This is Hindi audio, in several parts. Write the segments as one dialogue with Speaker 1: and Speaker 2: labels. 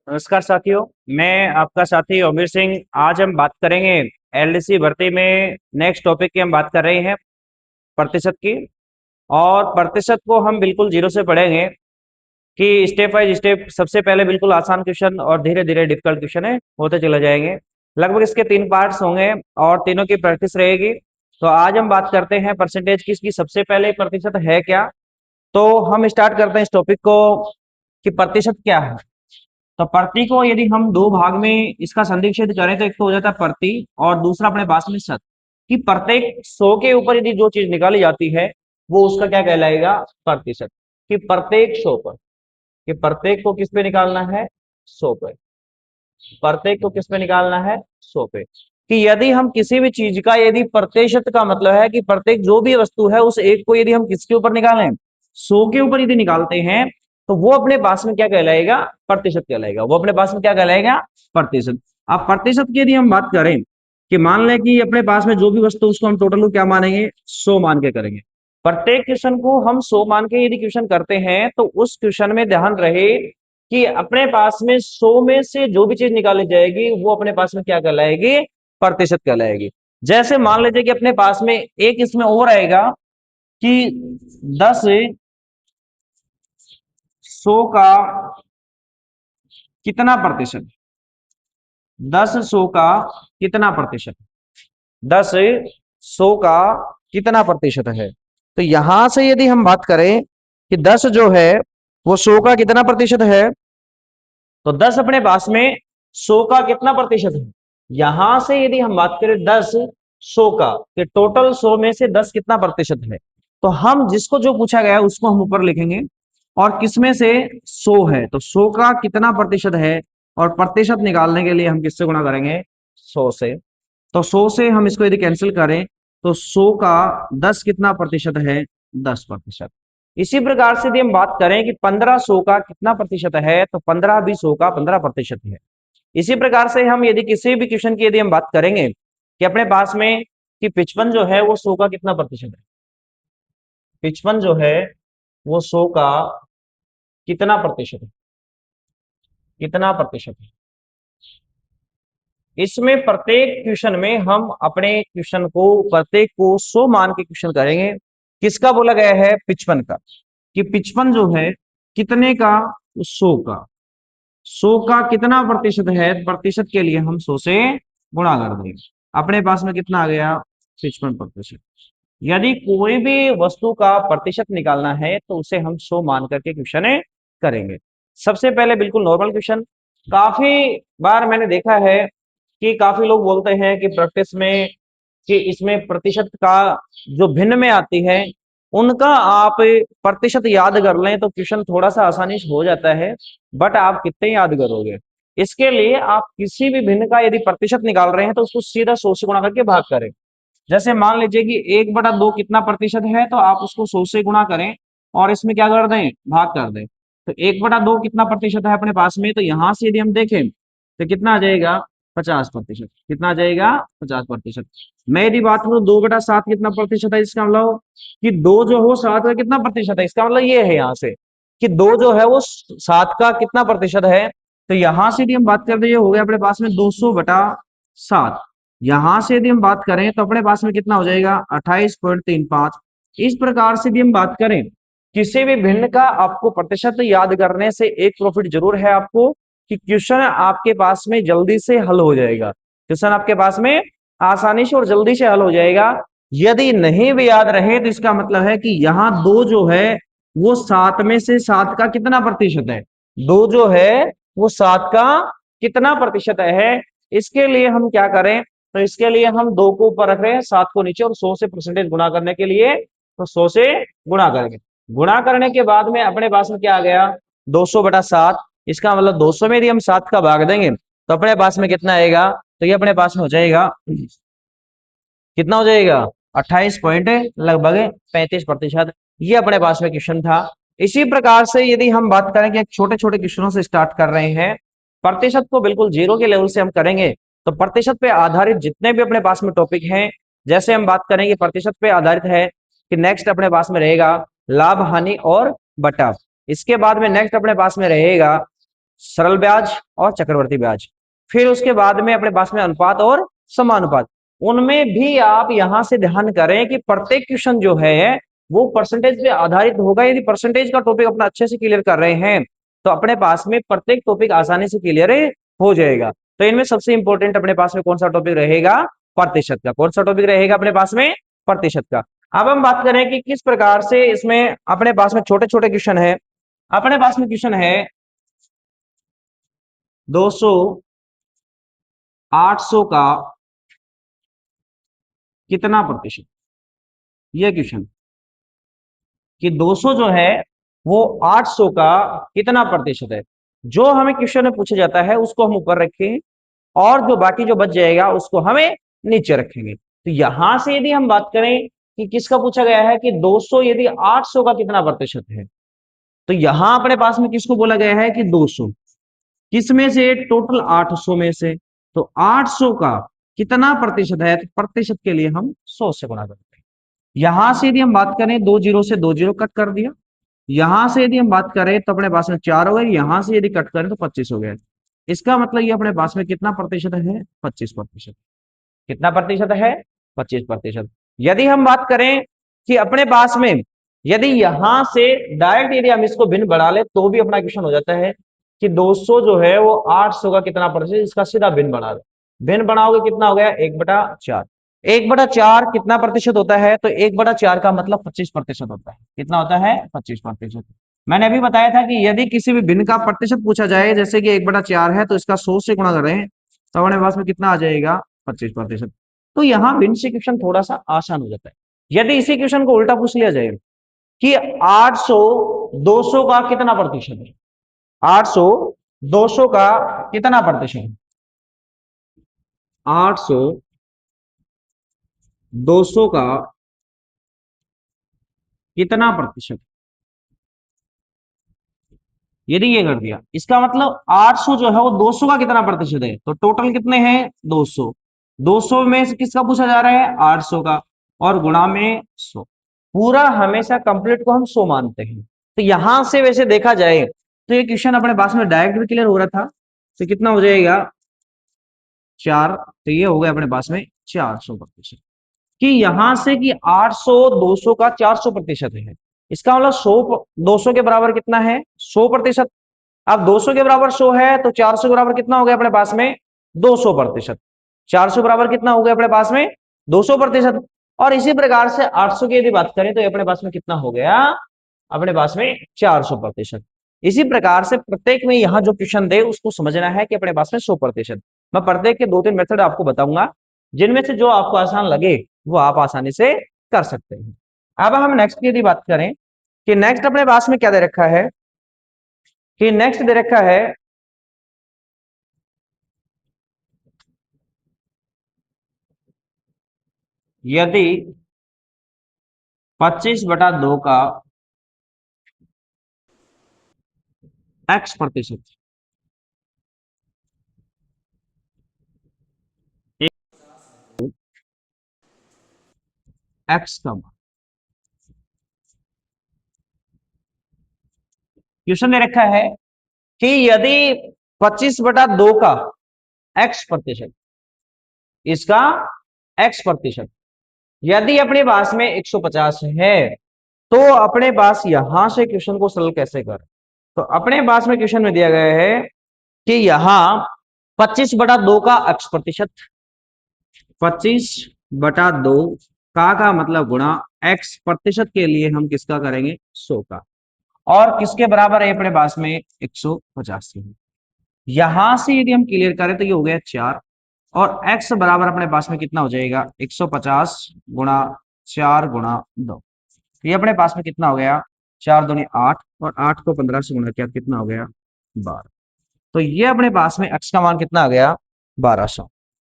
Speaker 1: नमस्कार साथियों। मैं आपका साथी ओमिर सिंह। आज हम बात करेंगे एलडीसी भर्ती में। नेक्स्ट टॉपिक की हम बात कर रहे हैं प्रतिशत की। और प्रतिशत को हम बिल्कुल जीरो से पढ़ेंगे कि स्टेप बाय स्टेप। सबसे पहले बिल्कुल आसान क्वेश्चन और धीरे धीरे डिफिकल्ट क्वेश्चन है होते चले जाएंगे। लगभग इसके 3 पार्ट्स होंगे और तीनों की प्रैक्टिस रहेगी। तो आज हम बात करते हैं परसेंटेज की। इसकी सबसे पहले प्रतिशत है क्या। तो हम स्टार्ट करते हैं इस टॉपिक को कि प्रतिशत क्या है। तो प्रति को यदि हम दो भाग में इसका संधिक्षेद करें तो एक तो हो जाता है प्रति और दूसरा अपने पास में शत। कि प्रत्येक 100 के ऊपर यदि जो चीज निकाली जाती है वो उसका क्या कहलाएगा, प्रतिशत। कि प्रत्येक 100 पर, कि प्रत्येक को किस पे निकालना है, 100 पे। प्रत्येक को किस पे निकालना है, 100 पे। कि यदि हम किसी भी चीज का यदि प्रतिशत का मतलब है कि प्रत्येक जो भी वस्तु है उस एक को यदि हम किसके ऊपर निकालें, 100 के ऊपर यदि निकालते हैं तो वो अपने पास में क्या कहलाएगा, प्रतिशत कहलाएगा। वो अपने पास में क्या कहलाएगा, प्रतिशत। अब प्रतिशत की यदि हम बात करें कि मान लें कि अपने पास में जो भी वस्तु उसको हम टोटल को क्या मानेंगे, 100 मान के करेंगे। प्रत्येक क्वेश्चन को हम 100 मान के यदि क्वेश्चन करते हैं तो उस क्वेश्चन में ध्यान रहे कि अपने पास में 100 में से जो भी चीज निकाली जाएगी वो अपने पास में क्या कहलाएगी, प्रतिशत कहलाएगी। जैसे मान लीजिए कि अपने पास में एक इसमें और आएगा कि 10 100 का कितना प्रतिशत, 10 100 का कितना प्रतिशत, 10 100 का कितना प्रतिशत है। तो यहां से यदि हम बात करें कि 10 जो है वो 100 का कितना प्रतिशत है, तो 10 अपने पास में 100 का कितना प्रतिशत है। यहां से यदि हम बात करें 10 100 का, कि टोटल 100 में से 10 कितना प्रतिशत है, तो हम जिसको जो पूछा गया है उसको हम ऊपर लिखेंगे। और किसमें से 100 है तो 100 का कितना प्रतिशत है। और प्रतिशत निकालने के लिए हम किससे गुणा करेंगे, 100 से। तो 100 से हम इसको यदि कैंसिल करें तो 100 का 10 कितना प्रतिशत है, 10%। इसी प्रकार से यदि हम बात करें कि 15 100 का कितना प्रतिशत है, तो 15 भी 100 का 15% है। इसी प्रकार से हम यदि किसी भी क्वेश्चन की यदि हम बात करेंगे कि अपने पास में कि 55 जो है वो 100 का कितना प्रतिशत है, 55 जो है वो 100 का कितना प्रतिशत है, कितना प्रतिशत है। इसमें प्रत्येक क्वेश्चन में हम अपने क्वेश्चन को प्रत्येक को 100 मान के क्वेश्चन करेंगे। किसका बोला गया है, 55 का। कि 55 जो है कितने का, 100 का। 100 का कितना प्रतिशत है, प्रतिशत के लिए हम 100 से गुणा कर देंगे। अपने पास में कितना आ गया, 55%। यदि कोई भी वस्तु का प्रतिशत निकालना है तो उसे हम 100 मान करके क्वेश्चन करेंगे। सबसे पहले बिल्कुल नॉर्मल क्वेश्चन। काफी बार मैंने देखा है कि काफी लोग बोलते हैं कि प्रैक्टिस में कि इसमें प्रतिशत का जो भिन्न में आती है उनका आप प्रतिशत याद कर लें तो क्वेश्चन थोड़ा सा आसानी से हो जाता है। बट आप कितने याद करोगे। इसके लिए आप किसी भी भिन्न का यदि प्रतिशत निकाल रहे हैं तो उसको सीधा 100 से गुणा करके भाग करें। जैसे मान लीजिए कि 1/2 कितना प्रतिशत है, तो आप उसको 100 से गुणा करें और इसमें क्या कर दें, भाग कर दें। तो 1/2 कितना प्रतिशत है अपने पास में, तो यहां से यदि हम देखें तो कितना आ जाएगा, 50%। कितना आ जाएगा, 50%। मैं यदि बात करूं 2/7 कितना प्रतिशत है, इसका मतलब कि 2 जो हो 7 का कितना प्रतिशत है, इसका मतलब ये है यहाँ से कि 2 जो है वो 7 का कितना प्रतिशत है। तो यहां से यदि हम बात करते, ये हो गया अपने पास में 200/7। यहां से यदि हम बात करें तो अपने पास में कितना हो जाएगा, 28.35। इस प्रकार से भी हम बात करें किसी भी भिन्न का आपको प्रतिशत याद करने से एक प्रॉफिट जरूर है आपको, कि क्वेश्चन आपके पास में जल्दी से हल हो जाएगा। क्वेश्चन आपके पास में आसानी से और जल्दी से हल हो जाएगा। यदि नहीं भी याद रहे तो इसका मतलब है कि यहाँ 2 जो है वो 7 में से 7 का कितना प्रतिशत है, 2 जो है वो 7 का कितना प्रतिशत है। इसके लिए हम क्या करें, तो इसके लिए हम 2 को ऊपर रख रहे हैं, 7 को नीचे, और 100 से परसेंटेज गुणा करने के लिए तो 100 से गुणा करेंगे। गुणा करने के बाद में अपने पास में क्या आ गया, 200/7। इसका मतलब 200 में यदि हम 7 का भाग देंगे तो अपने पास में कितना आएगा, तो ये अपने पास में हो जाएगा, कितना हो जाएगा, 28 पॉइंट लगभग 35%। ये अपने पास में क्वेश्चन था। इसी प्रकार से यदि हम बात करें कि छोटे छोटे क्वेश्चनों से स्टार्ट कर रहे हैं, प्रतिशत को बिल्कुल जीरो के लेवल से हम करेंगे। तो प्रतिशत पे आधारित जितने भी अपने पास में टॉपिक हैं, जैसे हम बात करेंगे प्रतिशत पे आधारित है कि नेक्स्ट अपने पास में रहेगा लाभ हानि और बटा। इसके बाद में नेक्स्ट अपने पास में रहेगा सरल ब्याज और चक्रवर्ती ब्याज। फिर उसके बाद में अपने पास में अनुपात और समानुपात। उनमें भी आप यहां से ध्यान करें कि प्रत्येक क्वेश्चन जो है वो परसेंटेज पे आधारित होगा। यदि परसेंटेज का टॉपिक अपना अच्छे से क्लियर कर रहे हैं तो अपने पास में प्रत्येक टॉपिक आसानी से क्लियर हो जाएगा। तो इनमें सबसे इंपॉर्टेंट अपने पास में कौन सा टॉपिक रहेगा? प्रतिशत का। कौन सा टॉपिक रहेगा अपने पास में? प्रतिशत का। अब हम बात करें कि किस प्रकार से इसमें अपने पास में छोटे छोटे क्वेश्चन है। अपने पास में क्वेश्चन है 200 800 का कितना प्रतिशत। यह क्वेश्चन कि 200 जो है वो 800 का कितना प्रतिशत है। जो हमें क्वेश्चन में पूछा जाता है उसको हम ऊपर रखेंगे और जो बाकी जो बच जाएगा उसको हमें नीचे रखेंगे। तो यहां से यदि हम बात करें कि किसका पूछा गया है कि 200 यदि 800 का कितना प्रतिशत है, तो यहां अपने पास में किसको बोला गया है कि 200 किस में से? टोटल 800 में से। तो 800 का कितना प्रतिशत है? तो प्रतिशत के लिए हम 100 से गुणा करते हैं। यहां से यदि हम बात करें 2 जीरो से 2 जीरो कट कर दिया। यहां से यदि हम बात करें तो अपने पास में 4 हो गए। यहां से यदि कट करें तो 25 हो गए। इसका मतलब ये अपने पास में कितना प्रतिशत है? 25%। कितना प्रतिशत है? 25%। यदि हम बात करें कि अपने पास में यदि यहां से डायरेक्ट यदि हम इसको भिन्न बढ़ा ले तो भी अपना क्वेश्चन हो जाता है कि 200 जो है वो 800 का कितना प्रतिशत। इसका सीधा भिन्न बढ़ा दो। भिन्न बढ़ाओगे कितना हो गया? 1/4। 1/4 कितना प्रतिशत होता है? तो 1/4 का मतलब 25% होता है। कितना होता है? 25%। मैंने अभी बताया था कि यदि किसी भी भिन्न का प्रतिशत पूछा जाए, जैसे कि 1/4 है तो इसका 100 से गुणा करें तो हमारे पास में कितना आ जाएगा? 25%। तो यहाँ भिन्न से क्वेश्चन थोड़ा सा आसान हो जाता है। यदि इसी क्वेश्चन को उल्टा पूछ लिया जाए कि 800 200 का कितना प्रतिशत है। 800 200 का कितना प्रतिशत है? 800 200 का कितना प्रतिशत? यदि ये कर दिया इसका मतलब 800 जो है वो 200 का कितना प्रतिशत है। तो टोटल कितने हैं? 200। 200 में से किसका पूछा जा रहा है? 800 का। और गुणा में 100। पूरा हमेशा कंप्लीट को हम 100 मानते हैं। तो यहां से वैसे देखा जाए तो ये क्वेश्चन अपने पास में डायरेक्ट भी क्लियर हो रहा था। तो कितना हो जाएगा? 4। तो ये हो गया अपने पास में 400%। कि यहां से कि 800 200 का 400% है। इसका मतलब 100 200 के बराबर कितना है? 100%। अब 200 के बराबर 100 है तो 400 के बराबर कितना हो गया अपने पास में? 200%। 400 बराबर कितना हो गया अपने पास में? 200%। और इसी प्रकार से 800 की यदि बात करें तो ये अपने पास में कितना हो गया? अपने पास में 400%। इसी प्रकार से प्रत्येक में यहां जो क्वेश्चन दे उसको समझना है कि अपने पास में 100%। मैं प्रत्येक के 2-3 मेथड आपको बताऊंगा, जिनमें से जो आपको आसान लगे वो आप आसानी से कर सकते हैं। अब हम नेक्स्ट की यदि बात करें कि नेक्स्ट अपने पास में क्या दे रखा है कि नेक्स्ट दे रखा है यदि 25/2 का x%। एक्स का क्वेश्चन दे रखा है कि यदि 25/2 का x%, इसका x%, यदि अपने पास में 150 है तो अपने पास यहां से क्वेश्चन को सॉल्व कैसे करें। तो अपने पास में क्वेश्चन में दिया गया है कि यहां 25/2 का x%, 25/2 का मतलब गुणा x% के लिए हम किसका करेंगे? 100 का। और किसके बराबर है अपने पास में? 150 के। यहां से यदि हम क्लियर करें तो ये हो गया 4। और x बराबर अपने पास में कितना हो जाएगा? 150 गुणा 4 गुणा 2। ये अपने पास में कितना हो गया? 4 दूनी 8 और 8 को 15 से गुणा किया कितना हो गया? 12। तो ये अपने पास में x का मान कितना आ गया? 1200।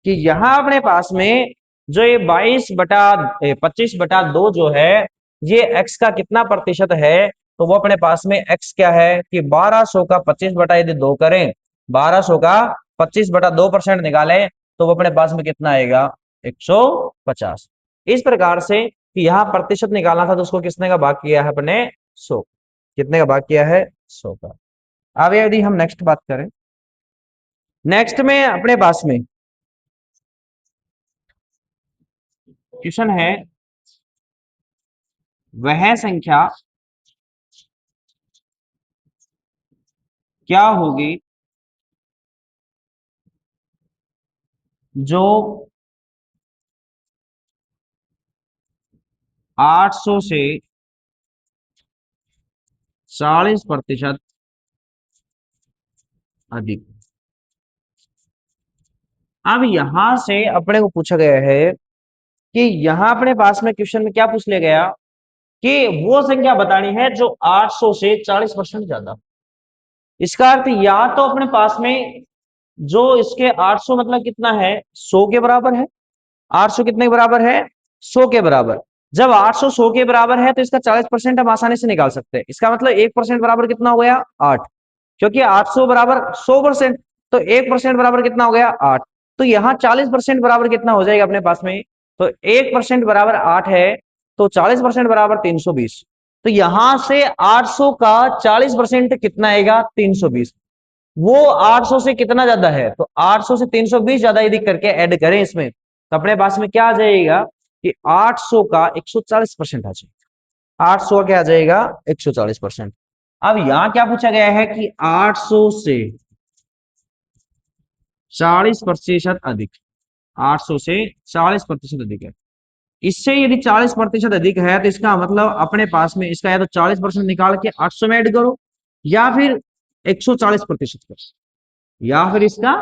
Speaker 1: कि यहां अपने पास में जो ये 25/2 जो है ये x का कितना प्रतिशत है। तो वो अपने पास में x क्या है कि 1200 का 25/2 करें, 1200 का 25/2% निकालें तो वो अपने पास में कितना आएगा? 150। इस प्रकार से कि यहाँ प्रतिशत निकालना था तो उसको किसने का भाग किया है अपने? 100। कितने का भाग किया है? 100 का। अब यदि हम नेक्स्ट बात करें, नेक्स्ट में अपने पास में क्वेश्चन है, वह संख्या क्या होगी जो 800 से 40% अधिक। अब यहां से अपने को पूछा गया है कि यहां अपने पास में क्वेश्चन में क्या पूछ लिया गया कि वो संख्या बतानी है जो 800 से 40% ज्यादा। इसका अर्थ या तो अपने पास में जो इसके 800 मतलब कितना है, 100 के बराबर है। 800 कितने के बराबर है, 100 के बराबर। जब 800 100 के बराबर है तो इसका 40% हम आसानी से निकाल सकते हैं। इसका मतलब 1% बराबर कितना हो गया, 8। क्योंकि 800 बराबर 100%, तो 1% बराबर कितना हो गया, 8। तो यहाँ 40% बराबर कितना हो जाएगा अपने पास में, तो 1% बराबर 8 है, तो 40% बराबर 320। तो यहां से 800 का 40% कितना आएगा, 320। वो 800 से कितना ज्यादा है, तो 800 से 320 ज्यादा यदि करके ऐड करें इसमें, तो अपने पास में क्या आ जाएगा कि 800 का 140% आ जाएगा। 800 का क्या आ जाएगा, 140%। अब यहां क्या पूछा गया है कि 800 से 40% अधिक, 800 से 40% अधिक है। इससे यदि 40% अधिक है तो इसका मतलब अपने पास में इसका या तो 40% निकाल के 800 में ऐड करो, या फिर 140% करो, या फिर इसका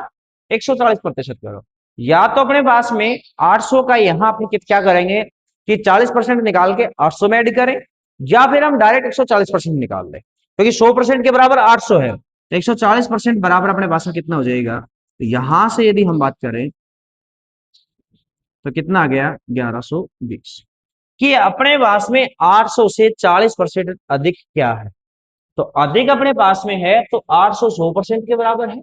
Speaker 1: 140% करो। या तो अपने पास में 800 का यहां अपने क्या करेंगे कि 40% निकाल के 800 में ऐड करें, या फिर हम डायरेक्ट 140% निकाल लें, क्योंकि 100% के बराबर 800 है, तो 140% बराबर अपने पास में कितना हो जाएगा। तो यहां से यदि हम बात करें तो कितना आ गया, 1120। कि अपने पास में 800 से 40% अधिक क्या है, तो अधिक अपने पास में है तो 800 100% के बराबर है।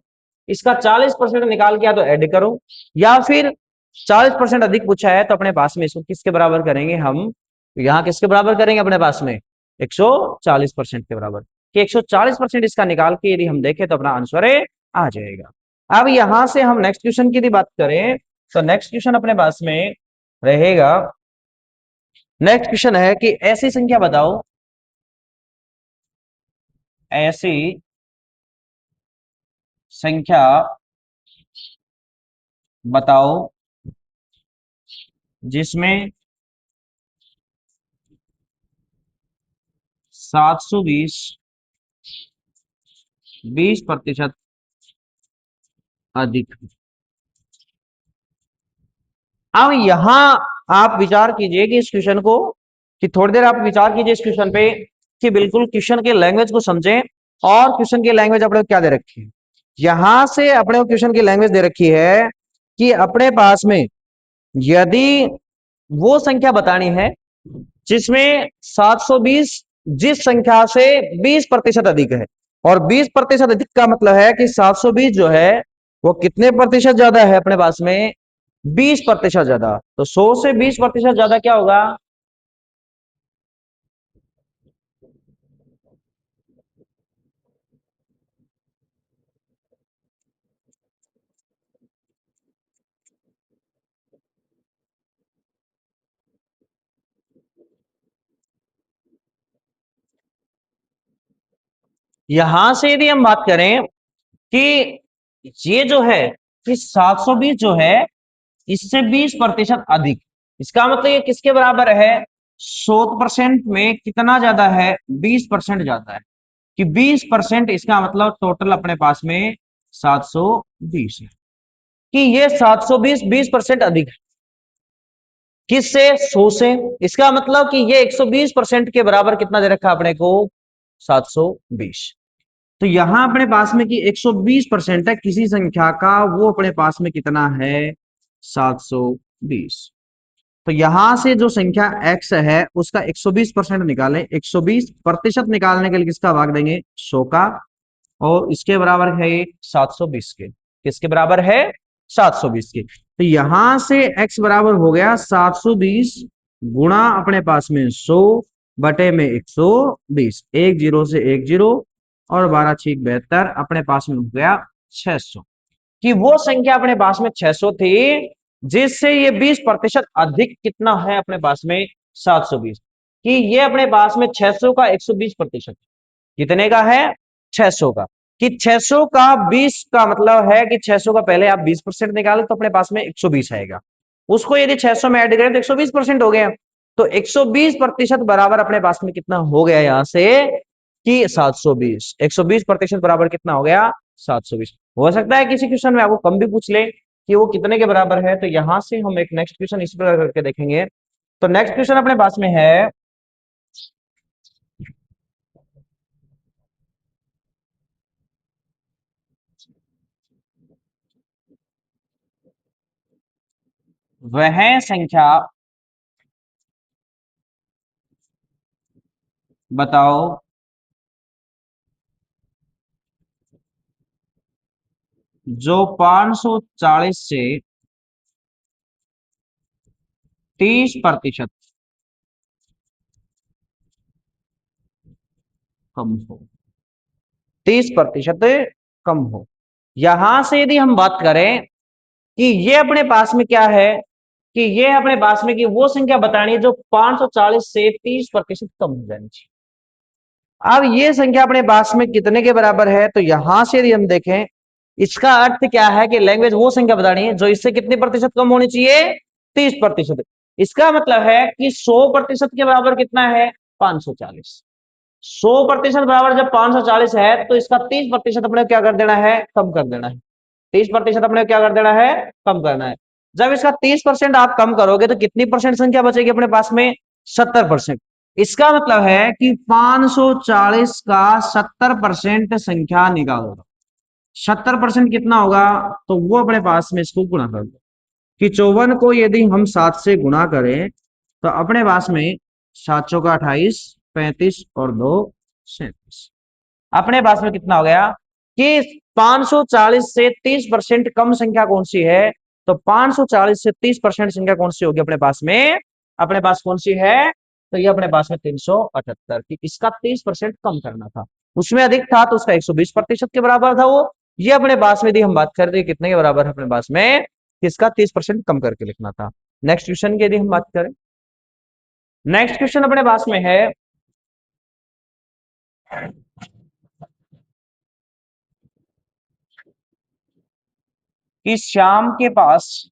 Speaker 1: इसका 40% निकाल के या तो ऐड करो, या फिर 40% अधिक पूछा है तो अपने पास में इसको किसके बराबर करेंगे हम, यहाँ किसके बराबर करेंगे अपने पास में 140% के बराबर। कि 140% इसका निकाल के यदि हम देखें तो अपना आंसर आ जाएगा। अब यहां से हम नेक्स्ट क्वेश्चन की यदि बात करें तो नेक्स्ट क्वेश्चन अपने पास में रहेगा, नेक्स्ट क्वेश्चन है कि ऐसी संख्या बताओ, ऐसी संख्या बताओ जिसमें 720 20% अधिक। अब यहां आप विचार कीजिए कि इस क्वेश्चन को, कि थोड़ी देर आप विचार कीजिए इस क्वेश्चन पे, कि बिल्कुल क्वेश्चन के लैंग्वेज को समझें। और क्वेश्चन की लैंग्वेज अपने को क्या दे रखी है, यहां से अपने को क्वेश्चन की लैंग्वेज दे रखी है कि अपने पास में यदि वो संख्या बतानी है जिसमें 720 जिस संख्या से 20% अधिक है, और 20% अधिक का मतलब है कि 720 जो है वो कितने प्रतिशत ज्यादा है अपने पास में, 20% ज्यादा। तो 100 से 20% ज्यादा क्या होगा, यहां से यदि हम बात करें कि ये जो है कि 720 जो है इससे 20% अधिक, इसका मतलब ये किसके बराबर है, 100% में कितना ज्यादा है, 20% ज्यादा है। कि 20% इसका मतलब टोटल अपने पास में 720 है। कि ये 720 20% अधिक है किससे, 100 से। इसका मतलब कि ये 120% के बराबर कितना दे रखा अपने को, 720। तो यहां अपने पास में कि 120% है किसी संख्या का, वो अपने पास में कितना है, 720। तो यहां से जो संख्या x है उसका 120% निकालें, 120% निकालने के लिए किसका भाग देंगे, 100 का। और इसके बराबर है 720 के, किसके बराबर है, 720 के। तो यहां से x बराबर हो गया 720 गुणा अपने पास में 100 बटे में 120, एक जीरो से एक जीरो, और 12 छीक 72, अपने पास में हो गया 600। कि वो संख्या अपने पास में 600 थी जिससे ये 20% अधिक कितना है अपने पास में 720। कि ये अपने पास में 600 का 120% कितने का है 600 का। कि 600 का 20 का मतलब है कि 600 का पहले आप 20% निकालो तो अपने पास में 120 आएगा। उसको यदि 600 में ऐड करें तो 120% हो गया। तो 120% बराबर अपने पास में कितना हो गया यहां से कि 720। 120% बराबर कितना हो गया 720। हो सकता है किसी क्वेश्चन में आपको कम भी पूछ ले कि वो कितने के बराबर है, तो यहां से हम एक नेक्स्ट क्वेश्चन इस प्रकार करके देखेंगे। तो नेक्स्ट क्वेश्चन अपने पास में है, वह संख्या बताओ जो 540 से 30% कम हो। 30% कम हो। यहां से यदि हम बात करें कि ये अपने पास में क्या है, कि ये अपने पास में कि वो संख्या बतानी है जो 540 से 30% कम हो जानी चाहिए। अब ये संख्या अपने पास में कितने के बराबर है, तो यहां से यदि हम देखें इसका अर्थ क्या है कि लैंग्वेज वो संख्या बतानी है जो इससे कितने प्रतिशत कम होनी चाहिए 30%। इसका मतलब है कि 100% के बराबर कितना है 540। 100% बराबर जब 540 है तो इसका 30% अपने क्या कर देना है कम कर देना है। 30% अपने क्या कर देना है कम करना है। जब इसका 30% आप कम करोगे तो कितनी परसेंट संख्या बचेगी अपने पास में 70%। इसका मतलब है कि 540 का 70% संख्या निकालो। 70% कितना होगा, तो वो अपने पास में इसको गुणा कर दो। कि 54 को यदि हम 7 से गुणा करें तो अपने पास में 7 चौका 28, 35 और 2 37। अपने पास में कितना हो गया कि 540 से 30% कम संख्या कौन सी है, तो 540 से 30% संख्या कौन सी होगी अपने पास में, अपने पास कौन सी है, तो ये अपने पास में 378। कि इसका 30% कम करना था, उसमें अधिक था तो उसका 120% के बराबर था वो। ये अपने पास में यदि हम बात करते हैं कितने के बराबर है अपने पास में, इसका 30% कम करके लिखना था। नेक्स्ट क्वेश्चन की यदि हम बात करें, नेक्स्ट क्वेश्चन अपने पास में है कि श्याम के पास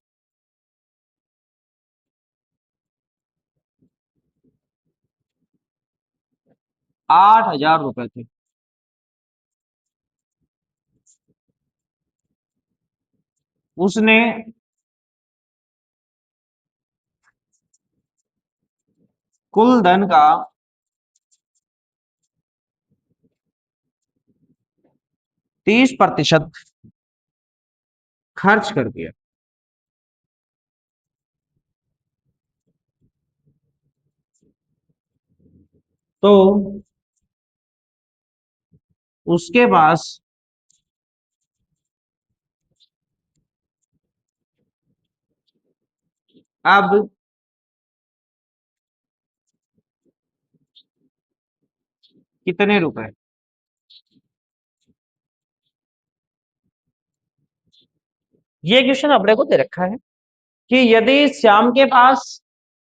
Speaker 1: 8,000 रुपए थे। उसने कुल धन का 30% खर्च कर दिया। तो उसके पास अब कितने रुपए। ये क्वेश्चन अपने को दे रखा है कि यदि श्याम के पास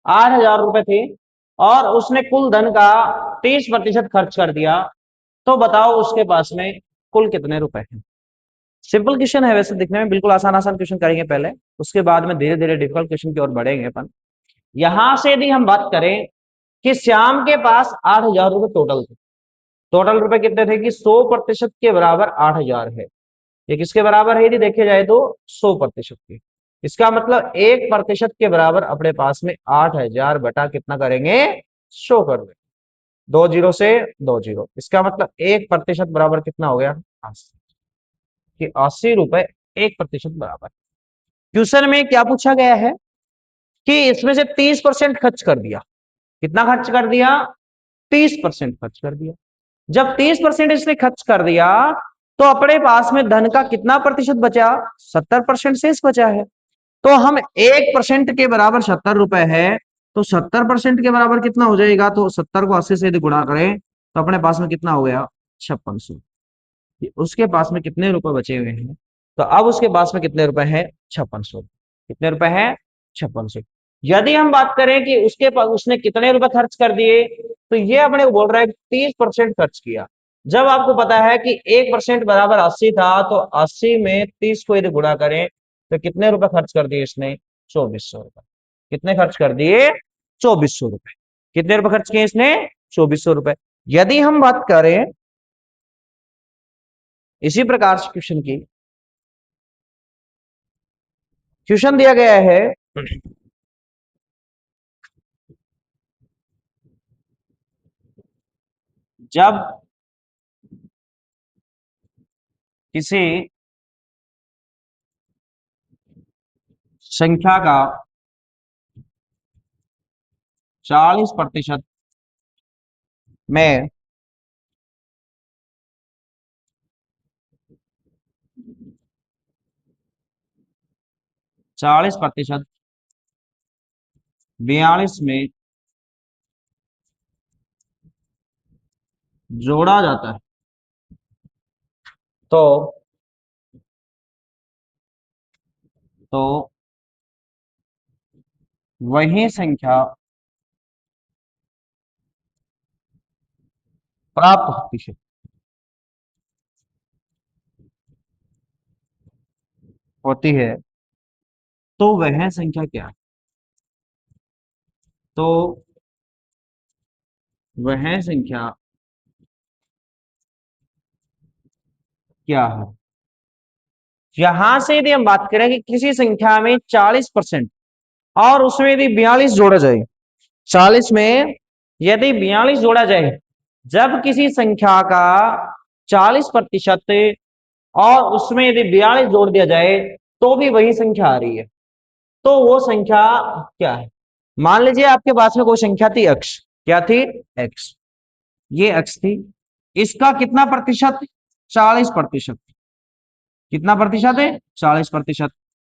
Speaker 1: 8,000 रुपए थे और उसने कुल धन का 30% खर्च कर दिया, तो बताओ उसके पास में कुल कितने रुपए हैं। सिंपल क्वेश्चन है, वैसे दिखने में बिल्कुल आसान आसान क्वेश्चन करेंगे पहले, उसके बाद में धीरे धीरे डिफिकल्ट क्वेश्चन की ओर बढ़ेंगे अपन। यहां से यदि हम बात करें कि श्याम के पास 8,000 रुपए टोटल थे। टोटल रुपए कितने थे कि 100% के बराबर 8,000 है। ये किसके बराबर है यदि देखे जाए तो 100% के। इसका मतलब 1% के बराबर अपने पास में 8,000 बटा कितना करेंगे 100 कर देंगे। 2 जीरो से 2 जीरो, इसका मतलब 1% बराबर कितना हो गया 80। कि 80 रुपए 1% बराबर। क्वेश्चन में क्या पूछा गया है कि इसमें से 30% खर्च कर दिया। कितना खर्च कर दिया 30% खर्च कर दिया। जब 30% इसने खर्च कर दिया तो अपने पास में धन का कितना प्रतिशत बचा 70% शेष बचा है। तो हम 1% के बराबर 70 रुपए है, तो 70% के बराबर कितना हो जाएगा, तो 70 को 80 से यदि गुणा करें तो अपने पास में कितना हो गया 5600। कि उसके पास में कितने रुपए बचे हुए हैं। तो अब उसके पास में कितने रुपए हैं, 5600। कितने रुपए हैं, 5600। यदि हम बात करें कि उसके पास उसने कितने रुपए खर्च कर दिए, तो ये अपने को बोल रहा है 30% खर्च किया। जब आपको पता है कि 1% बराबर 80 था, तो 80 में 30 को यदि गुणा करें तो कितने रुपए खर्च कर दिए इसने, 2400 रुपए। कितने खर्च कर दिए, 2400 रुपए। कितने रुपए खर्च किए इसने, 2400 रुपए। यदि हम बात करें इसी प्रकार से क्वेश्चन की, क्वेश्चन दिया गया है, जब किसी संख्या का 40% में 40% 42 में जोड़ा जाता है, तो तो वही संख्या प्राप्त होती है। तो वह संख्या क्या है, तो वह संख्या क्या है। यहां से यदि हम बात करें कि किसी संख्या में 40% और उसमें यदि 42 जोड़ा जाए, 40 में यदि 42 जोड़ा जाए, जब किसी संख्या का 40% और उसमें यदि 42 जोड़ दिया जाए तो भी वही संख्या आ रही है, तो वो संख्या क्या है। मान लीजिए आपके पास में कोई संख्या थी x, क्या थी, x। ये x थी, इसका कितना प्रतिशत, 40%। कितना प्रतिशत है, 40%।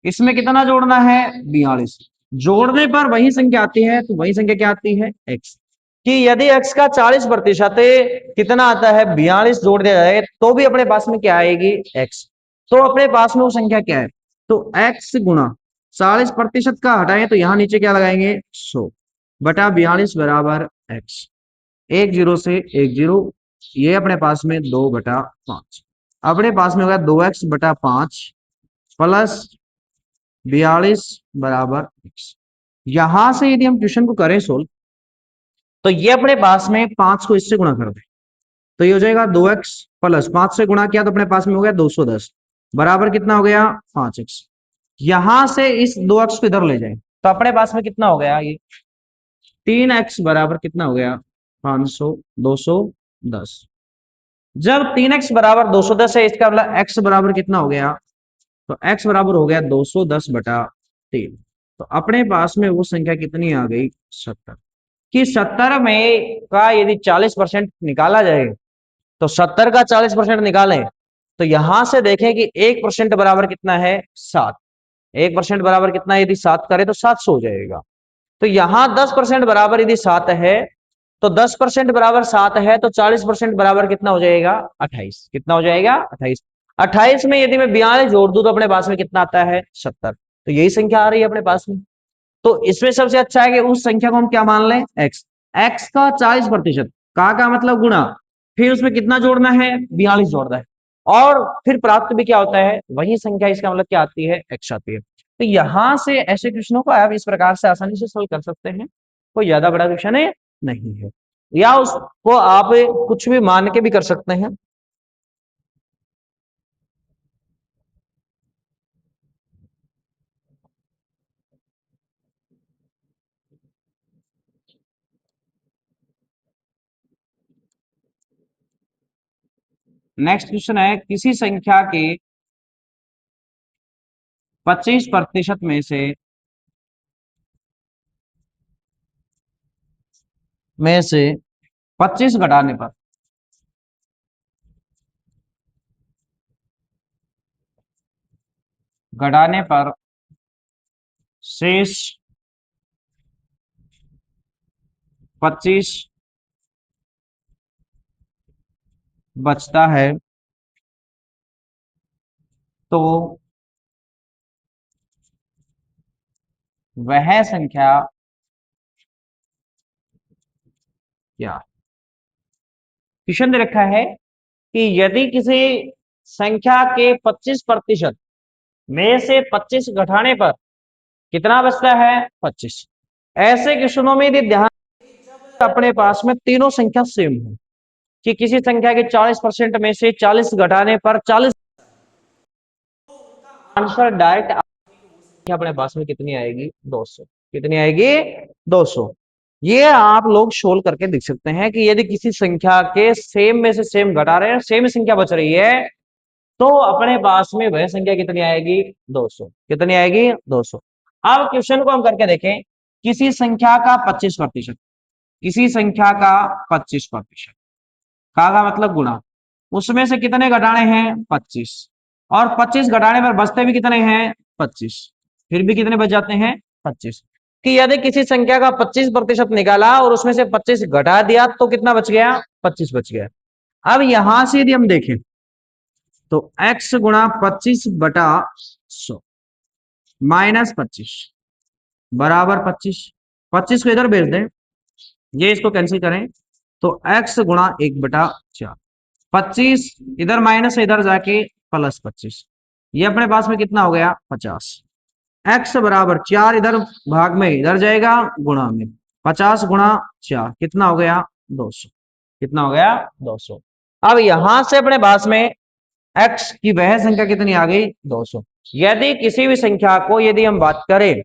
Speaker 1: इसमें कितना जोड़ना है, 42। जोड़ने पर वही संख्या आती है, तो वही संख्या क्या आती है, x। कि यदि x का 40% कितना आता है, 42 जोड़ दिया जाए तो भी अपने पास में क्या आएगी, x। तो अपने पास में वो संख्या क्या है, तो x गुणा 40% का हटाएं तो यहां नीचे क्या लगाएंगे, 100 बटा 42 बराबर x। एक जीरो से एक जीरो, ये अपने पास में 2/5। अपने पास में होगा 2x/5 प्लस 42 बराबर x। यहां से यदि हम क्वेश्चन को करें सोल्व, तो ये अपने पास में 5 को इससे गुणा कर दे, तो ये हो जाएगा 2x प्लस 5 से गुणा किया तो अपने पास में हो गया 210 बराबर कितना हो गया, 5x। यहां से इस 2x को इधर ले जाए तो अपने पास में कितना हो गया, ये 3x बराबर कितना हो गया, 500, 210। जब 3x बराबर 210 है, इसका मतलब x बराबर कितना हो गया, तो x बराबर हो गया 210/3। तो अपने पास में वो संख्या कितनी आ गई, 70। कि 70 में का यदि 40% निकाला जाए, तो 70 का 40% निकालें तो यहां से देखें कि 1% बराबर कितना है, 7। 1% बराबर कितना है, यदि 7 करें तो 700 हो जाएगा। तो यहां 10% बराबर यदि 7 है, तो 10% बराबर 7 है, तो 40% बराबर कितना हो जाएगा, 28। कितना हो जाएगा, 28। 28 में यदि मैं 42 जोड़ दूं तो अपने पास में कितना आता है, 70। तो यही संख्या आ रही है अपने पास में। तो इसमें सबसे अच्छा है कि उस संख्या को हम क्या मान लें, एक्स। एक्स का 40% का मतलब गुणा, फिर उसमें कितना जोड़ना है, 42 जोड़ना है, और फिर प्राप्त भी क्या होता है, वही संख्या। इसका मतलब क्या आती है, एक्स आती है। तो यहां से ऐसे क्वेश्चनों को आप इस प्रकार से आसानी से सोल्व कर सकते हैं। कोई ज्यादा बड़ा क्वेश्चन है नहीं है, या उसको आप कुछ भी मान के भी कर सकते हैं। नेक्स्ट क्वेश्चन है, किसी संख्या के 25% में से 25 घटाने पर शेष 25 बचता है। तो वह संख्या क्या। क्वेश्चन दे रखा है कि यदि किसी संख्या के 25% में से 25 घटाने पर कितना बचता है 25। ऐसे क्वेश्चनों में यदि ध्यान अपने पास में तीनों संख्या सेम हो कि किसी संख्या के 40% में से 40 घटाने पर 40, आंसर डायरेक्ट अपने पास में कितनी आएगी 200। कितनी आएगी 200। ये आप लोग सोल्व करके देख सकते हैं कि यदि किसी संख्या के सेम में से सेम घटा रहे हैं, सेम संख्या बच रही है, तो अपने पास में वह संख्या कितनी आएगी 200। कितनी आएगी 200। अब क्वेश्चन को हम करके देखें। किसी संख्या का 25%, किसी संख्या का 25% का मतलब गुणा, उसमें से कितने घटाने हैं 25, और 25 घटाने पर बचते भी कितने हैं 25, फिर भी कितने बच जाते हैं 25। कि यदि किसी संख्या का 25% निकाला और उसमें से 25 घटा दिया तो कितना बच गया 25 बच गया। अब यहां से यदि हम देखें तो x गुणा 25/100 -25 बराबर 25। 25 को इधर भेज दें, ये इसको कैंसिल करें तो x गुणा 1/4। 25 इधर माइनस इधर जाके +25, ये अपने पास में कितना हो गया 50। x बराबर 4 इधर भाग में इधर जाएगा गुणा में, 50 गुणा 4 कितना हो गया 200। कितना हो गया 200। अब यहां से अपने पास में x की वह संख्या कितनी आ गई 200। यदि किसी भी संख्या को यदि हम बात करें,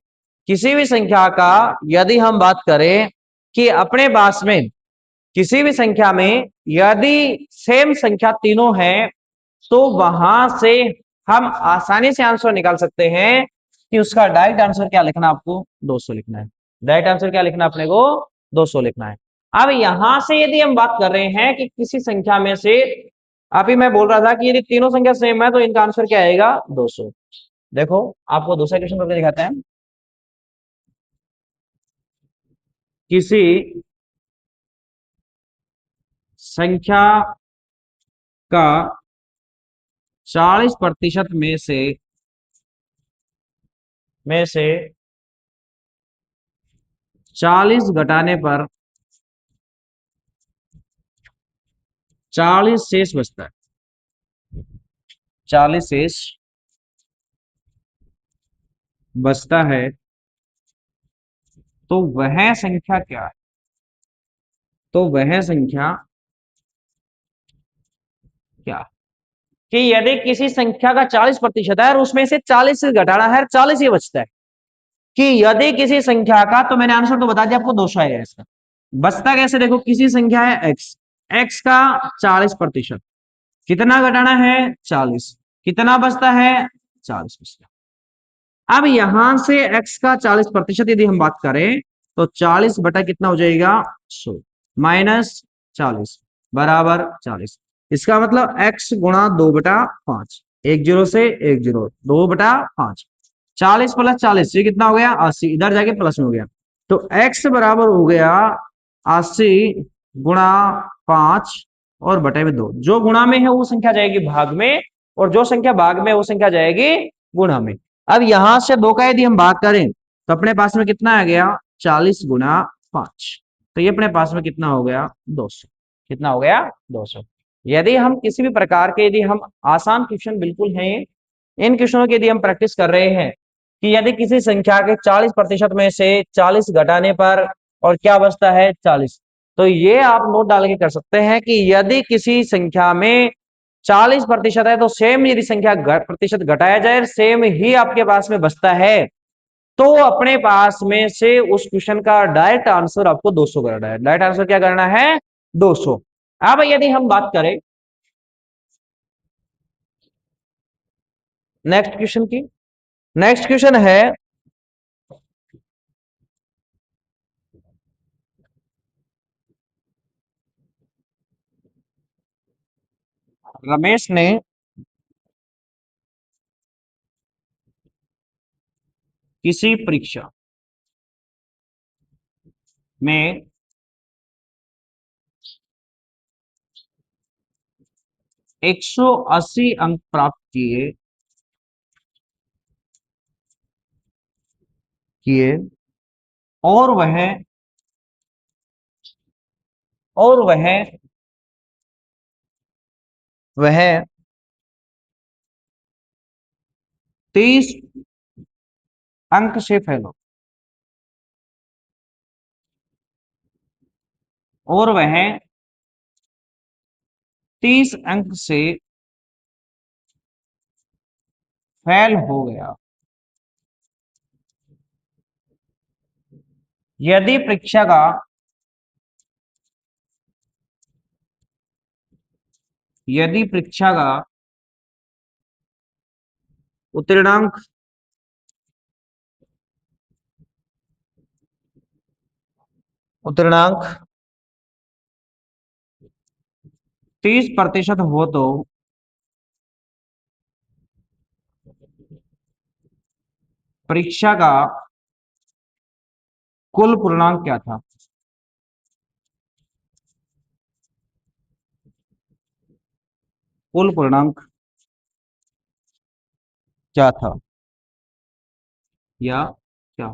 Speaker 1: किसी भी संख्या का यदि हम बात करें कि अपने पास में किसी भी संख्या में यदि सेम संख्या तीनों है, तो वहां से हम आसानी से आंसर निकाल सकते हैं कि उसका डायरेक्ट आंसर क्या लिखना, आपको 200 लिखना है। डायरेक्ट आंसर क्या लिखना अपने को 200 लिखना है। अब यहां से यदि हम बात कर रहे हैं कि किसी संख्या में से, अभी मैं बोल रहा था कि यदि तीनों संख्या सेम है तो इनका आंसर क्या आएगा 200। देखो आपको दूसरा क्वेश्चन करके दिखाते हैं। किसी संख्या का 40% में से 40 घटाने पर 40 शेष बचता है। 40 शेष बचता है, तो वह संख्या क्या है। तो वह संख्या क्या, कि यदि किसी संख्या का 40% है और उसमें से 40 घटाना है 40 ही बचता है। कि यदि किसी संख्या का, तो मैंने आंसर तो बता दिया आपको 200 आएगा इसका। बचता कैसे, देखो किसी संख्या है x, x का 40%, कितना घटाना है 40, कितना बचता है 40 बचता है। अब यहां से x का 40% यदि हम बात करें तो 40 बटा कितना हो जाएगा 100 -40 बराबर 40। इसका मतलब x गुणा 2/5, 10 से 10 2/5, 40 + 40 ये कितना हो गया 80, इधर जाके प्लस में हो गया। तो x बराबर हो गया 80 गुणा 5 और बटे में 2। जो गुणा में है वो संख्या जाएगी भाग में, और जो संख्या भाग में वो संख्या जाएगी गुणा में। अब यहां से 2 का यदि हम भाग करें तो अपने पास में कितना आ गया 40 गुणा 5, तो ये अपने पास में कितना हो गया 200। कितना हो गया 200। यदि हम किसी भी प्रकार के, यदि हम आसान क्वेश्चन बिल्कुल हैं, इन क्वेश्चनों की यदि हम प्रैक्टिस कर रहे हैं कि यदि किसी संख्या के 40% में से 40 घटाने पर और क्या बचता है 40, तो ये आप नोट डाल के कर सकते हैं कि यदि किसी संख्या में 40% है तो सेम यदि संख्या प्रतिशत घटाया जाए सेम ही आपके पास में बचता है, तो अपने पास में से उस क्वेश्चन का डायरेक्ट आंसर आपको 200 करना है। डायरेक्ट आंसर क्या करना है 200। अब यदि हम बात करें नेक्स्ट क्वेश्चन की, नेक्स्ट क्वेश्चन है रमेश ने किसी परीक्षा में 180 अंक प्राप्त किए किए और और वह 30 अंक से फेल हो, और वह 30 अंक से फेल हो गया। यदि परीक्षा का यदि परीक्षा का उत्तीर्णांक उत्तीर्णांक 30% हो तो परीक्षा का कुल पूर्णांक क्या था? कुल पूर्णांक क्या था या क्या?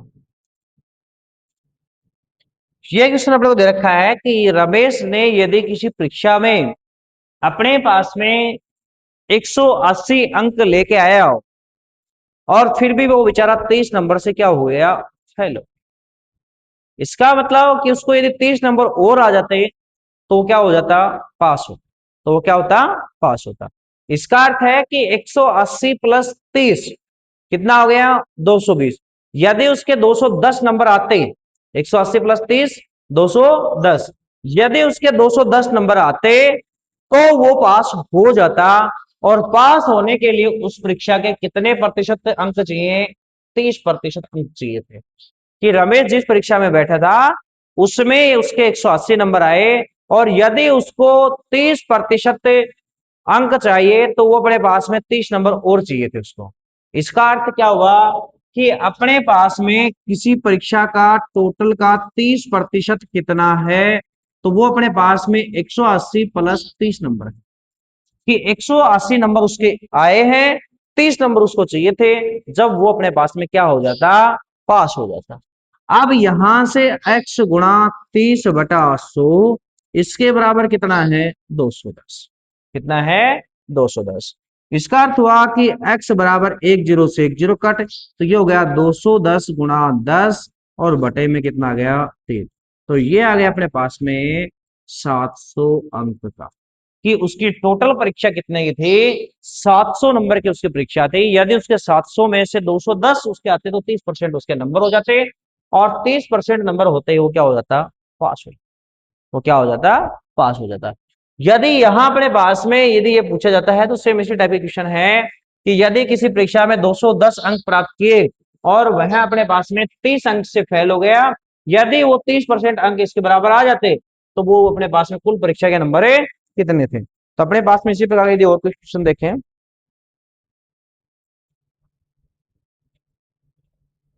Speaker 1: ये क्वेश्चन आप लोग को दे रखा है कि रमेश ने यदि किसी परीक्षा में अपने पास में 180 अंक लेके आया हो और फिर भी वो बेचारा 30 नंबर से क्या हो गया? फेल। इसका मतलब कि उसको यदि 30 नंबर और आ जाते तो क्या हो जाता? पास हो। तो वो क्या होता? पास होता। इसका अर्थ है कि 180 प्लस 30 कितना हो गया? 220। यदि उसके 210 नंबर आते, 180 प्लस 30 210, यदि उसके 210 नंबर आते तो वो पास हो जाता। और पास होने के लिए उस परीक्षा के कितने प्रतिशत अंक चाहिए? 30% अंक चाहिए थे। कि रमेश जिस परीक्षा में बैठा था उसमें उसके 180 नंबर आए, और यदि उसको 30% अंक चाहिए तो वो अपने पास में 30 नंबर और चाहिए थे उसको। इसका अर्थ क्या हुआ कि अपने पास में किसी परीक्षा का टोटल का 30% कितना है? तो वो अपने पास में 180 प्लस 30 नंबर है। कि 180 नंबर उसके आए हैं, 30 नंबर उसको चाहिए थे, जब वो अपने पास में क्या हो जाता? पास हो जाता। अब यहां से x गुणा 30/100 इसके बराबर कितना है? 210। कितना है? 210। इसका अर्थ हुआ कि x बराबर 10 से 10 कट, तो ये हो गया 210 गुणा 10 और बटे में कितना आ गया? 3। तो ये आ गया अपने पास में 700 अंक का। कि उसकी टोटल परीक्षा कितने की थी? 700 नंबर की उसकी परीक्षा थी। यदि उसके 700 में से 210 उसके आते तो 30% उसके नंबर हो जाते, और 30% नंबर होते ही वो क्या हो जाता? पास हो। वो क्या हो जाता? पास हो जाता। यदि यहां अपने पास में यदि ये पूछा जाता है तो सेम इसी टाइप का क्वेश्चन है कि यदि किसी परीक्षा में 210 अंक प्राप्त किए और वह अपने पास में 30 अंक से फेल हो गया, यदि वो 30% अंक इसके बराबर आ जाते तो वो अपने पास में कुल परीक्षा के नंबर कितने थे? तो अपने पास में इसी प्रकार यदि और कुछ क्वेश्चन देखें,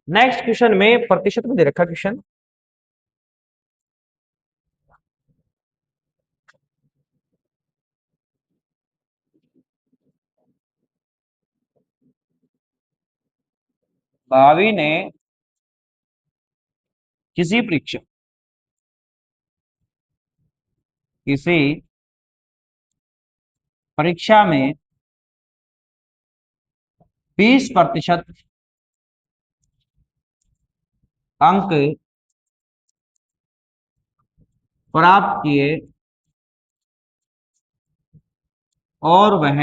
Speaker 1: नेक्स्ट क्वेश्चन में प्रतिशत में दे रखा क्वेश्चन। भावी ने किसी परीक्षा किसी परीक्षा में 20% अंक प्राप्त किए और वह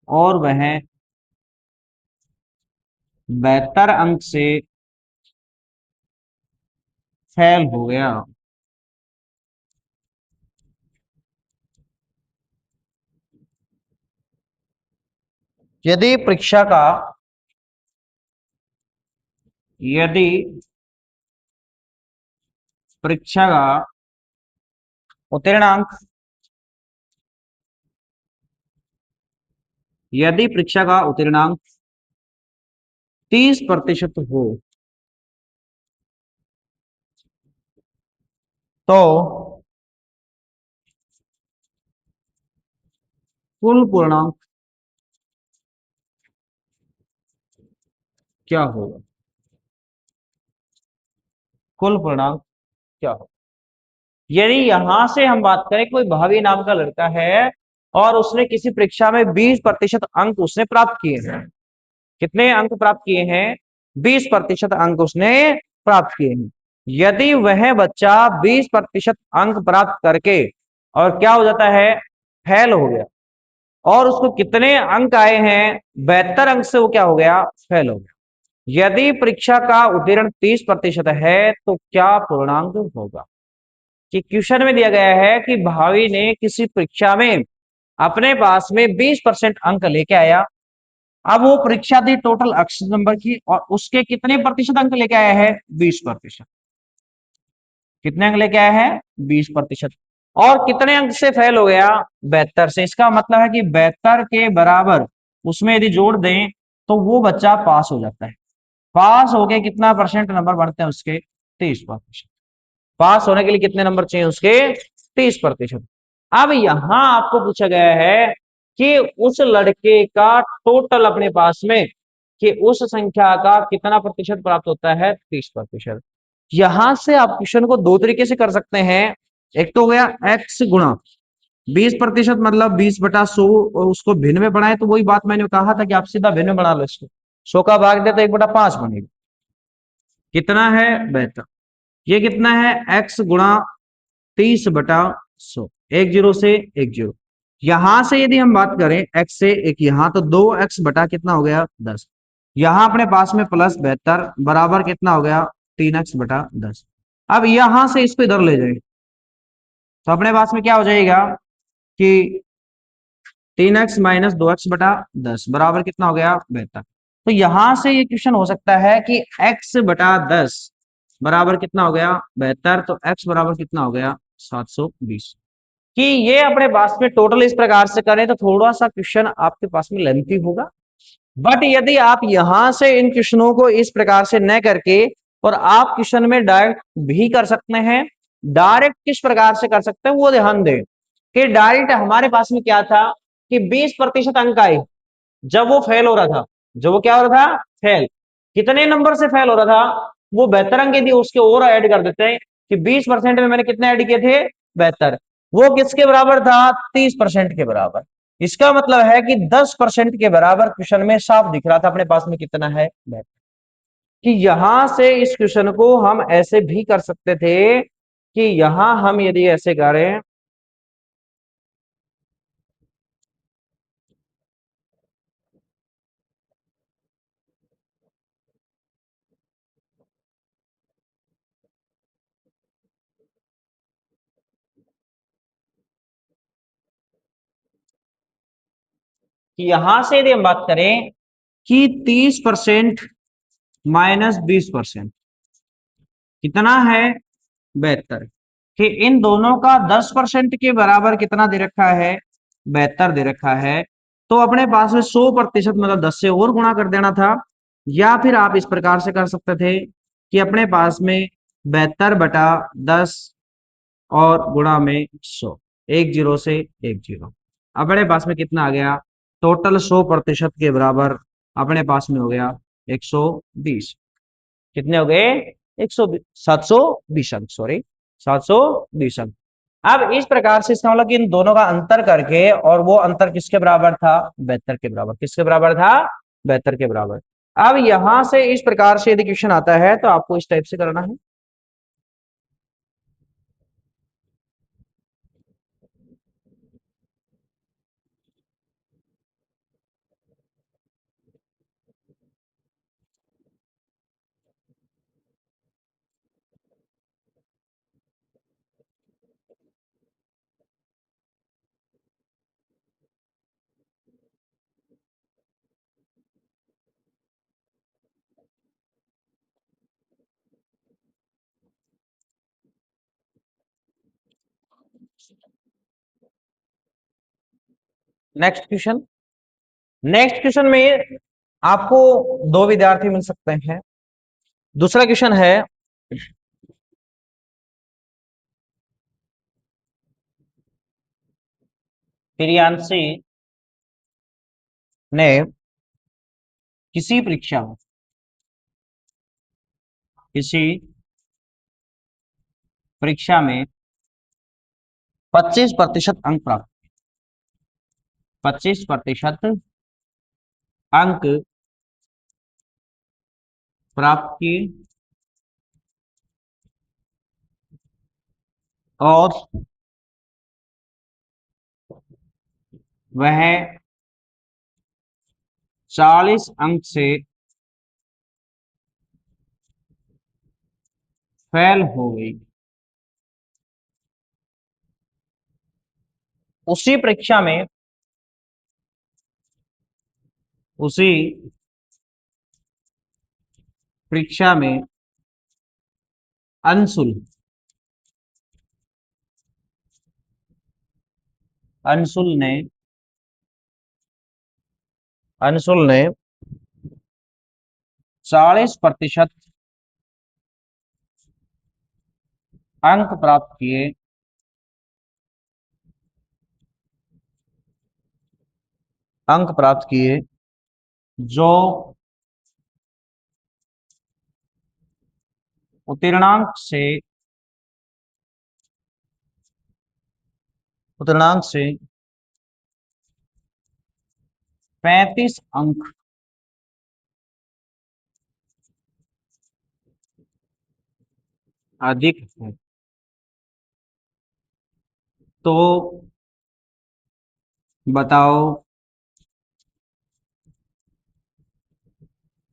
Speaker 1: और वह 72 अंक से फेल हो गया। यदि परीक्षा का यदि परीक्षा का उत्तीर्णांक यदि परीक्षा का उत्तीर्णांक 30% हो तो कुल पूर्णांक क्या होगा, कुल पूर्णांक क्या होगा। यदि यहां से हम बात करें, कोई भावी नाम का लड़का है और उसने किसी परीक्षा में 20% अंक उसने प्राप्त किए हैं। कितने अंक प्राप्त किए हैं? 20% अंक उसने प्राप्त किए हैं। यदि वह बच्चा 20% अंक प्राप्त करके और क्या हो जाता है, फेल हो गया, और उसको कितने अंक आए हैं, 72 अंक से वो क्या हो गया, फेल हो गया। यदि परीक्षा का उत्तीर्ण 30% है तो क्या पूर्णांक होगा। कि क्वेश्चन में दिया गया है कि भावी ने किसी परीक्षा में अपने पास में 20% अंक लेके आया। अब वो परीक्षा थी टोटल 80 नंबर की, और उसके कितने प्रतिशत अंक लेके आया है, 20%। कितने अंक लेके आया है, 20%। और कितने अंक से फेल हो गया, 72 से। इसका मतलब है कि 72 के बराबर उसमें यदि जोड़ दें तो वो बच्चा पास हो जाता है। पास हो गए, कितना परसेंट नंबर बढ़ते हैं उसके, 30%। पास होने के लिए कितने नंबर चाहिए उसके, 30%। अब यहां आपको पूछा गया है कि उस लड़के का टोटल अपने पास में, कि उस संख्या का कितना प्रतिशत प्राप्त होता है, 30%। यहां से आप क्वेश्चन को दो तरीके से कर सकते हैं। एक तो हो गया एक्स गुणा 20%, मतलब 20/100, उसको भिन्न में बढ़ाए तो वही बात मैंने कहा था कि आप सीधा भिन्न में बढ़ा लो इसको। 100 का भाग दे तो 1/5 बनेगा। कितना है, 72। ये कितना है, एक्स गुणा 30/100। एक जीरो से एक जीरो। यहां से यदि हम बात करें एक्स से एक, यहां तो 2x बटा कितना हो गया, 10। यहां अपने पास में प्लस 72 बराबर कितना हो गया, 3x/10। अब यहां से इसको इधर ले जाए तो अपने पास में क्या हो जाएगा कि 3x - 2x/10 बराबर कितना हो गया, 72। तो यहां से ये क्वेश्चन हो सकता है कि x/10 बराबर कितना हो गया, 72। तो x बराबर कितना हो गया, 720। कि ये अपने पास में टोटल इस प्रकार से करें तो थोड़ा सा क्वेश्चन आपके पास में लेंथी होगा। बट यदि आप यहां से इन क्वेश्चनों को इस प्रकार से न करके और आप क्वेश्चन में डायरेक्ट भी कर सकते हैं। डायरेक्ट किस प्रकार से कर सकते हैं वो ध्यान दें कि डायरेक्ट हमारे पास में क्या था कि 20% अंक आए जब वो फेल हो रहा था। जब वो क्या हो रहा था, फेल। कितने नंबर से फेल हो रहा था, वो 72 अंक थी, उसके और ऐड कर देते हैं कि 20% में मैंने कितने ऐड किए थे, 72। वो किसके बराबर था, 30% के बराबर। इसका मतलब है कि 10% के बराबर क्वेश्चन में साफ दिख रहा था अपने पास में कितना है, 72। कि यहां से इस क्वेश्चन को हम ऐसे भी कर सकते थे कि यहां हम यदि ऐसे करें, कि यहां से यदि हम बात करें कि 30% माइनस 20% कितना है, 72। कि इन दोनों का 10% के बराबर कितना दे रखा है, 72 दे रखा है। तो अपने पास में 100% मतलब 10 से और गुणा कर देना था। या फिर आप इस प्रकार से कर सकते थे कि अपने पास में 72/10 और गुणा में 100। एक जीरो से एक जीरो। अपने पास में कितना आ गया, टोटल 100% के बराबर अपने पास में हो गया 120। कितने हो गए, 720 अंक, सॉरी 720 अंक। अब इस प्रकार से इसका मतलब कि इन दोनों का अंतर करके, और वो अंतर किसके बराबर था, 72 के बराबर। किसके बराबर था, 72 के बराबर। अब यहां से इस प्रकार से यदि क्वेश्चन आता है तो आपको इस टाइप से करना है। Next question. नेक्स्ट क्वेश्चन में आपको दो विद्यार्थी मिल सकते हैं। दूसरा क्वेश्चन है, प्रियांशी ने किसी परीक्षा में किसी परीक्षा में 25% अंक प्राप्त, 25% अंक प्राप्त किए और वह 40 अंक से फेल हो गई। उसी परीक्षा में, उसी परीक्षा में अंशुल, अंशुल ने अंशुल ने 40% अंक प्राप्त किए अंक प्राप्त किए जो उत्तीर्णांक से उत्तीर्णांक से 35 अंक अधिक है। तो बताओ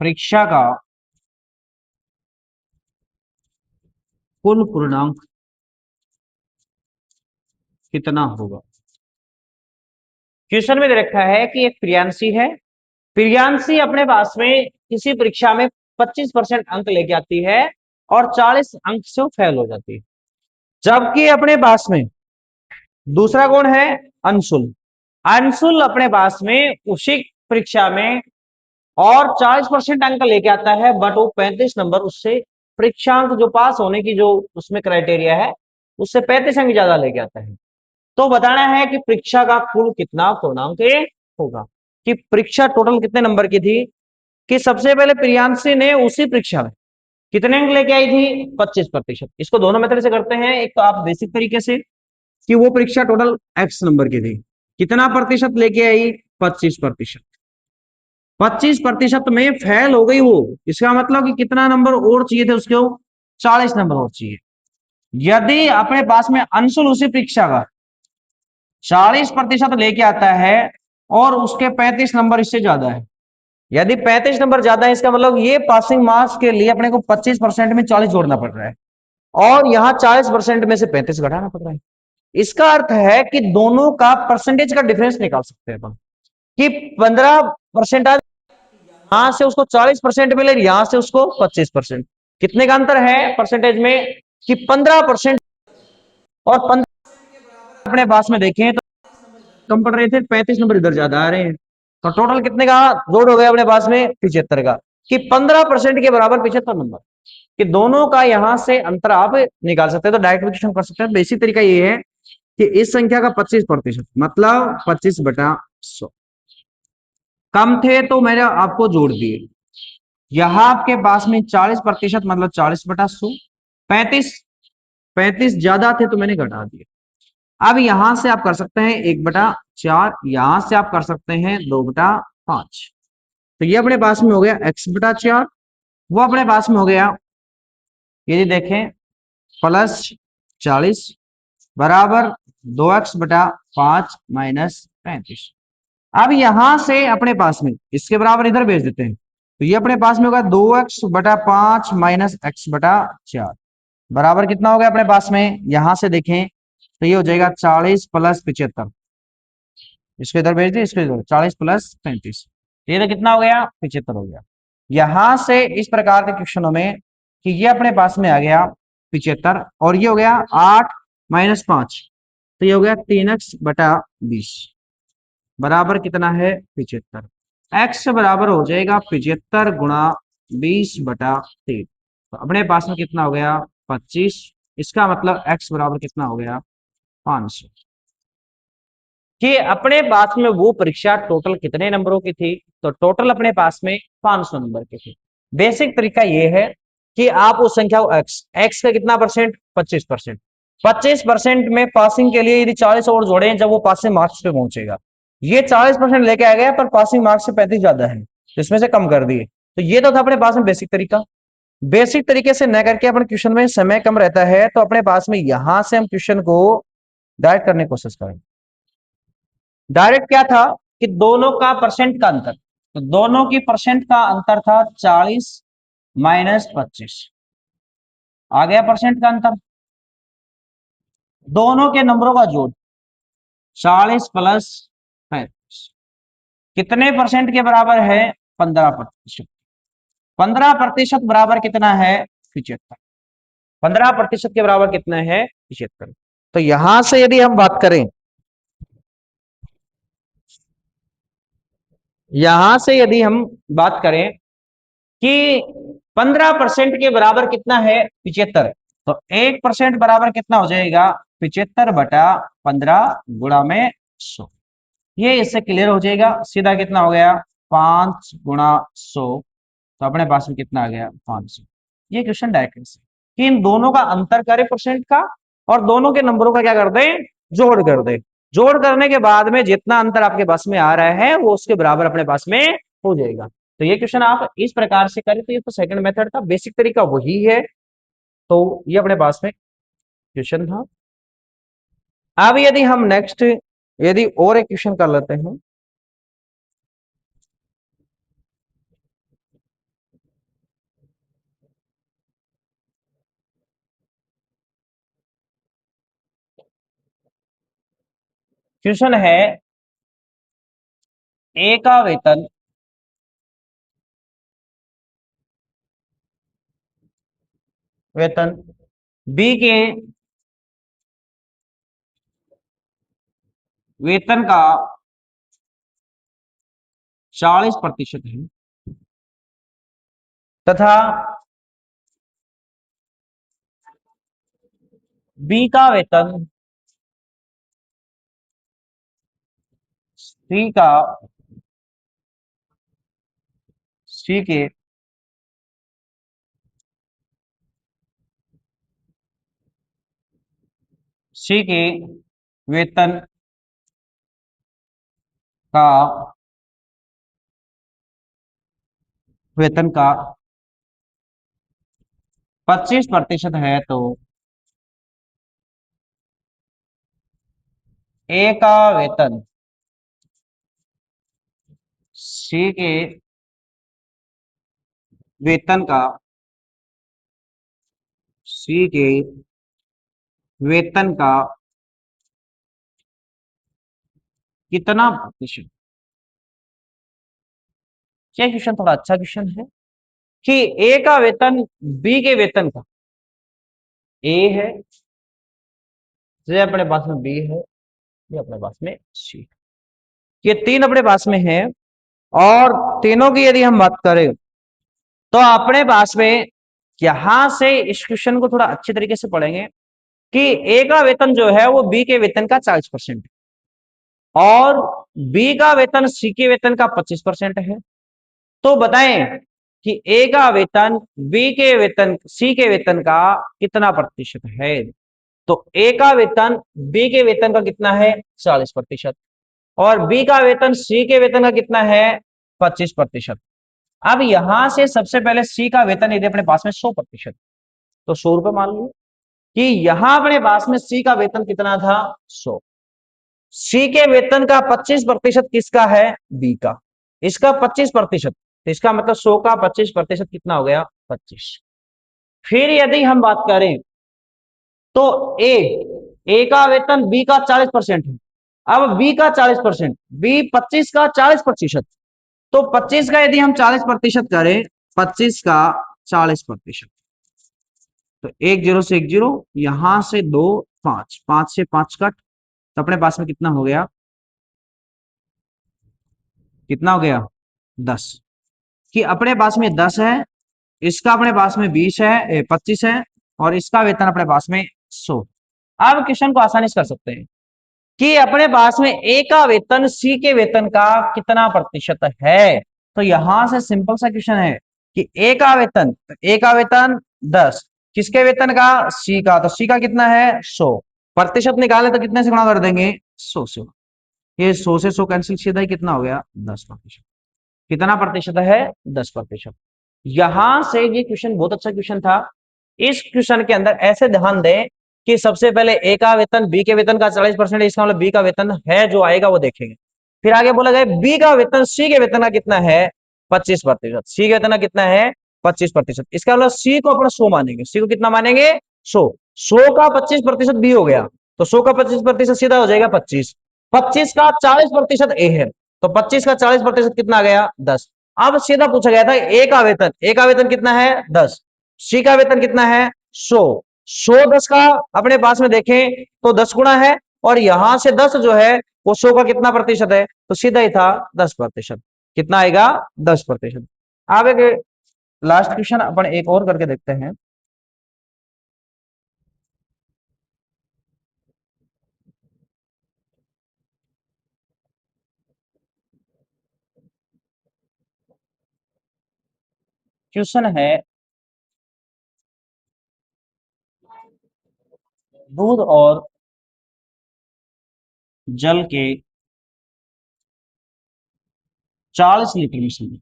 Speaker 1: परीक्षा का कुल पूर्णांक कितना होगा। क्वेश्चन में दे रखा है कि एक प्रियांशी है, प्रियांशी अपने पास में किसी परीक्षा में 25% अंक लेके आती है और 40 अंक से वो फेल हो जाती है। जबकि अपने पास में दूसरा कौन है, अंशुल, अंशुल अपने पास में उसी परीक्षा में और 40% अंक लेके आता है, बट वो 35 नंबर उससे परीक्षांक जो पास होने की जो उसमें क्राइटेरिया है उससे 35 अंक ज्यादा लेके आता है। तो बताना है कि परीक्षा का कुल कितना पूर्णांक होगा, कि परीक्षा टोटल कितने नंबर की थी। कि सबसे पहले प्रियांशी ने उसी परीक्षा में कितने अंक लेके आई थी, 25%। इसको दोनों मेथड से करते हैं, एक तो आप बेसिक तरीके से कि वो परीक्षा टोटल एक्स नंबर की थी, कितना प्रतिशत लेके आई, 25%। 25% में फेल हो गई वो, इसका मतलब कि कितना नंबर और चाहिए थे उसको, 40 नंबर और चाहिए। यदि अपने पास में अंशुल उसी परीक्षा का 40% लेके आता है और उसके 35 नंबर इससे ज्यादा है, यदि 35 नंबर ज्यादा है इसका मतलब ये पासिंग मार्क्स के लिए अपने को 25% में 40 जोड़ना पड़ रहा है और यहां 40% में से 35 घटाना पड़ रहा है। इसका अर्थ है कि दोनों का परसेंटेज का डिफरेंस निकाल सकते हैं अपन, कि 15% यहां से उसको 40% मिले, यहां से उसको 25%, कितने का अंतर है परसेंटेज में, कि 15%। और 15 अपने पास में देखें तो कम पड़ रहे थे, 35 नंबर इधर ज्यादा आ रहे हैं, तो टोटल कितने का जोड़ हो गया अपने पास में, 75 का, कि 15% के बराबर 75 नंबर, कि दोनों का यहां से अंतर आप निकाल सकते हैं। तो डायरेक्ट क्वेश्चन कर सकते हैं। बेसिक तरीका ये है कि इस संख्या का 25% मतलब 25/100 कम थे तो मैंने आपको जोड़ दिए। यहां आपके पास में 40% मतलब 40/100, 35 ज्यादा थे तो मैंने घटा दिया। अब यहां से आप कर सकते हैं 1/4, यहां से आप कर सकते हैं 2/5। तो ये अपने पास में हो गया x/4, वो अपने पास में हो गया, यदि देखें, +40 बराबर 2x/5 -35। अब यहां से अपने पास में इसके बराबर इधर भेज देते हैं, तो ये अपने पास में होगा 2x/5 -x/4 बराबर कितना हो गया अपने पास में, यहां से देखें तो ये हो जाएगा 40 + 75। इसको इधर भेज दिए, इसको इधर 40 + 35, ये तो कितना हो गया, 75 हो गया। यहां से इस प्रकार के क्वेश्चनों में कि ये अपने पास में आ गया 75 और ये हो गया 8 -5, तो ये हो गया 3x/20 बराबर कितना है, 75। x बराबर हो जाएगा 75 × 20/3, तो अपने पास में कितना हो गया, 25। इसका मतलब x बराबर कितना हो गया, 500। कि अपने पास में वो परीक्षा टोटल कितने नंबरों की थी, तो टोटल अपने पास में 500 नंबर की थी। बेसिक तरीका ये है कि आप उस संख्या को एक्स का कितना परसेंट, 25%। 25% में पासिंग के लिए यदि 40 और जोड़े जब वो पासिंग मार्क्स पे पहुंचेगा। ये 40% लेके आ गया पर पासिंग मार्क्स से 35 ज्यादा है, तो इसमें से कम कर दिए। तो ये तो था अपने पास में बेसिक तरीका। बेसिक तरीके से न करके अपने क्वेश्चन में समय कम रहता है, तो अपने पास में यहां से हम क्वेश्चन को डायरेक्ट करने की कोशिश करें। डायरेक्ट क्या था कि दोनों का परसेंट का अंतर, तो दोनों की परसेंट का अंतर था 40 माइनस 25, आ गया परसेंट का अंतर। दोनों के नंबरों का जोड़ 40 प्लस 35 कितने परसेंट के बराबर है, 15%। 15% बराबर कितना है, 75। 15% के बराबर कितना है, 75। तो यहां से यदि हम बात करें, यहां से यदि हम बात करें कि 15% के बराबर कितना है, 75, तो 1% बराबर कितना हो जाएगा, 75/15 गुणा में 100। ये इससे क्लियर हो जाएगा, सीधा कितना हो गया, 5 गुणा 100। तो अपने पास में कितना आ गया, 500। ये क्वेश्चन डायरेक्ट से कि इन दोनों का अंतर करें परसेंट का, और दोनों के नंबरों का क्या कर दे, जोड़ कर दे। जोड़ करने के बाद में जितना अंतर आपके पास में आ रहा है वो उसके बराबर अपने पास में हो जाएगा। तो ये क्वेश्चन आप इस प्रकार से करें, तो ये तो सेकंड मेथड था, बेसिक तरीका वही है। तो ये अपने पास में क्वेश्चन था। अब यदि हम नेक्स्ट यदि और एक क्वेश्चन कर लेते हैं। क्वेश्चन है, ए का वेतन वेतन बी के वेतन का 40% है, तथा बी का वेतन सी का सी के सी के वेतन का वेतन का 25% है, तो ए का वेतन सी के वेतन का सी के वेतन का कितना प्रतिशत। ये क्वेश्चन थोड़ा अच्छा क्वेश्चन है कि ए का वेतन बी के वेतन का, ए है, ये अपने पास में बी है, ये अपने पास में सी, ये तीन अपने पास में है। और तीनों की यदि हम बात करें तो अपने पास में यहां से इस क्वेश्चन को थोड़ा अच्छे तरीके से पढ़ेंगे कि ए का वेतन जो है वो बी के वेतन का 40% और बी का वेतन सी के वेतन का 25% है। तो बताएं कि ए का वेतन बी के वेतन सी के वेतन का कितना प्रतिशत है। तो ए का वेतन बी के वेतन का कितना है, 40%, और बी का वेतन सी के वेतन का कितना है, 25%। अब यहां से सबसे पहले सी का वेतन यदि अपने पास में 100%, तो 100 रुपए मान लो कि यहां अपने पास में सी का वेतन कितना था, 100। सी के वेतन का 25% किसका है, बी का। इसका 25%, तो इसका मतलब 100 का 25% कितना हो गया, 25। फिर यदि हम बात करें तो ए का वेतन बी का 40% है। अब बी का 40%, बी 25 का 40%, तो 25 का यदि हम 40% करें, 25 का 40%, तो 1 0 से 1 0, यहां से 2 5, 5 से 5 कट, तो अपने पास में कितना हो गया, कितना हो गया, 10। कि अपने पास में 10 है, इसका अपने पास में 20 है, 25 है, और इसका वेतन अपने पास में 100। अब क्वेश्चन को आसानी से कर सकते हैं कि अपने पास में ए का वेतन सी के वेतन का कितना प्रतिशत है। तो यहां से सिंपल सा क्वेश्चन है कि ए का वेतन 10। किसके वेतन का? सी का। तो सी का कितना है? 100। प्रतिशत निकाले तो कितने से गुणा कर देंगे? 100 से। ये 100 से 100 कैंसिल, सीधा ही कितना हो गया? 10%। कितना प्रतिशत है? 10%। यहां से ये क्वेश्चन बहुत अच्छा क्वेश्चन था। इस क्वेश्चन के अंदर ऐसे ध्यान दें कि सबसे पहले ए का वेतन बी के वेतन का 40%, इसका मतलब बी का वेतन है जो आएगा वो देखेंगे। फिर आगे बोला गया बी का वेतन सी के वेतन का कितना है? 25%। सी के वेतन का कितना है? 25%। इसका मतलब सी को अपना 100 मानेंगे। सी को कितना मानेंगे? 100। 100 का 25% बी हो गया, तो 100 का 25% सीधा हो जाएगा 25। 25 का 40% ए है, तो 25 का 40% कितना आ गया? 10। अब सीधा पूछा गया था ए का वेतन, ए का वेतन कितना है? 10। सी का वेतन कितना है? 100। 100 10 का अपने पास में देखें तो 10 गुना है, और यहां से 10 जो है वो 100 का कितना प्रतिशत है? तो सीधा ही था 10%। कितना आएगा? 10%। अब एक लास्ट क्वेश्चन अपन एक और करके देखते हैं। क्वेश्चन है दूध और जल के 40 लीटर मिश्रण,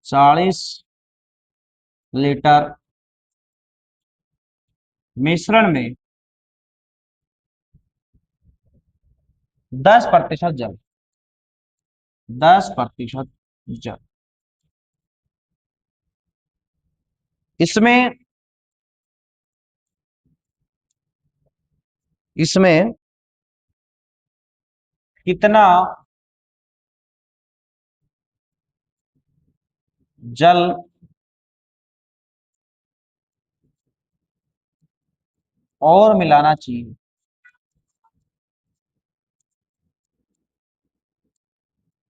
Speaker 1: 40 लीटर मिश्रण में 10% जल, 10% जल, इसमें इसमें कितना जल और मिलाना चाहिए?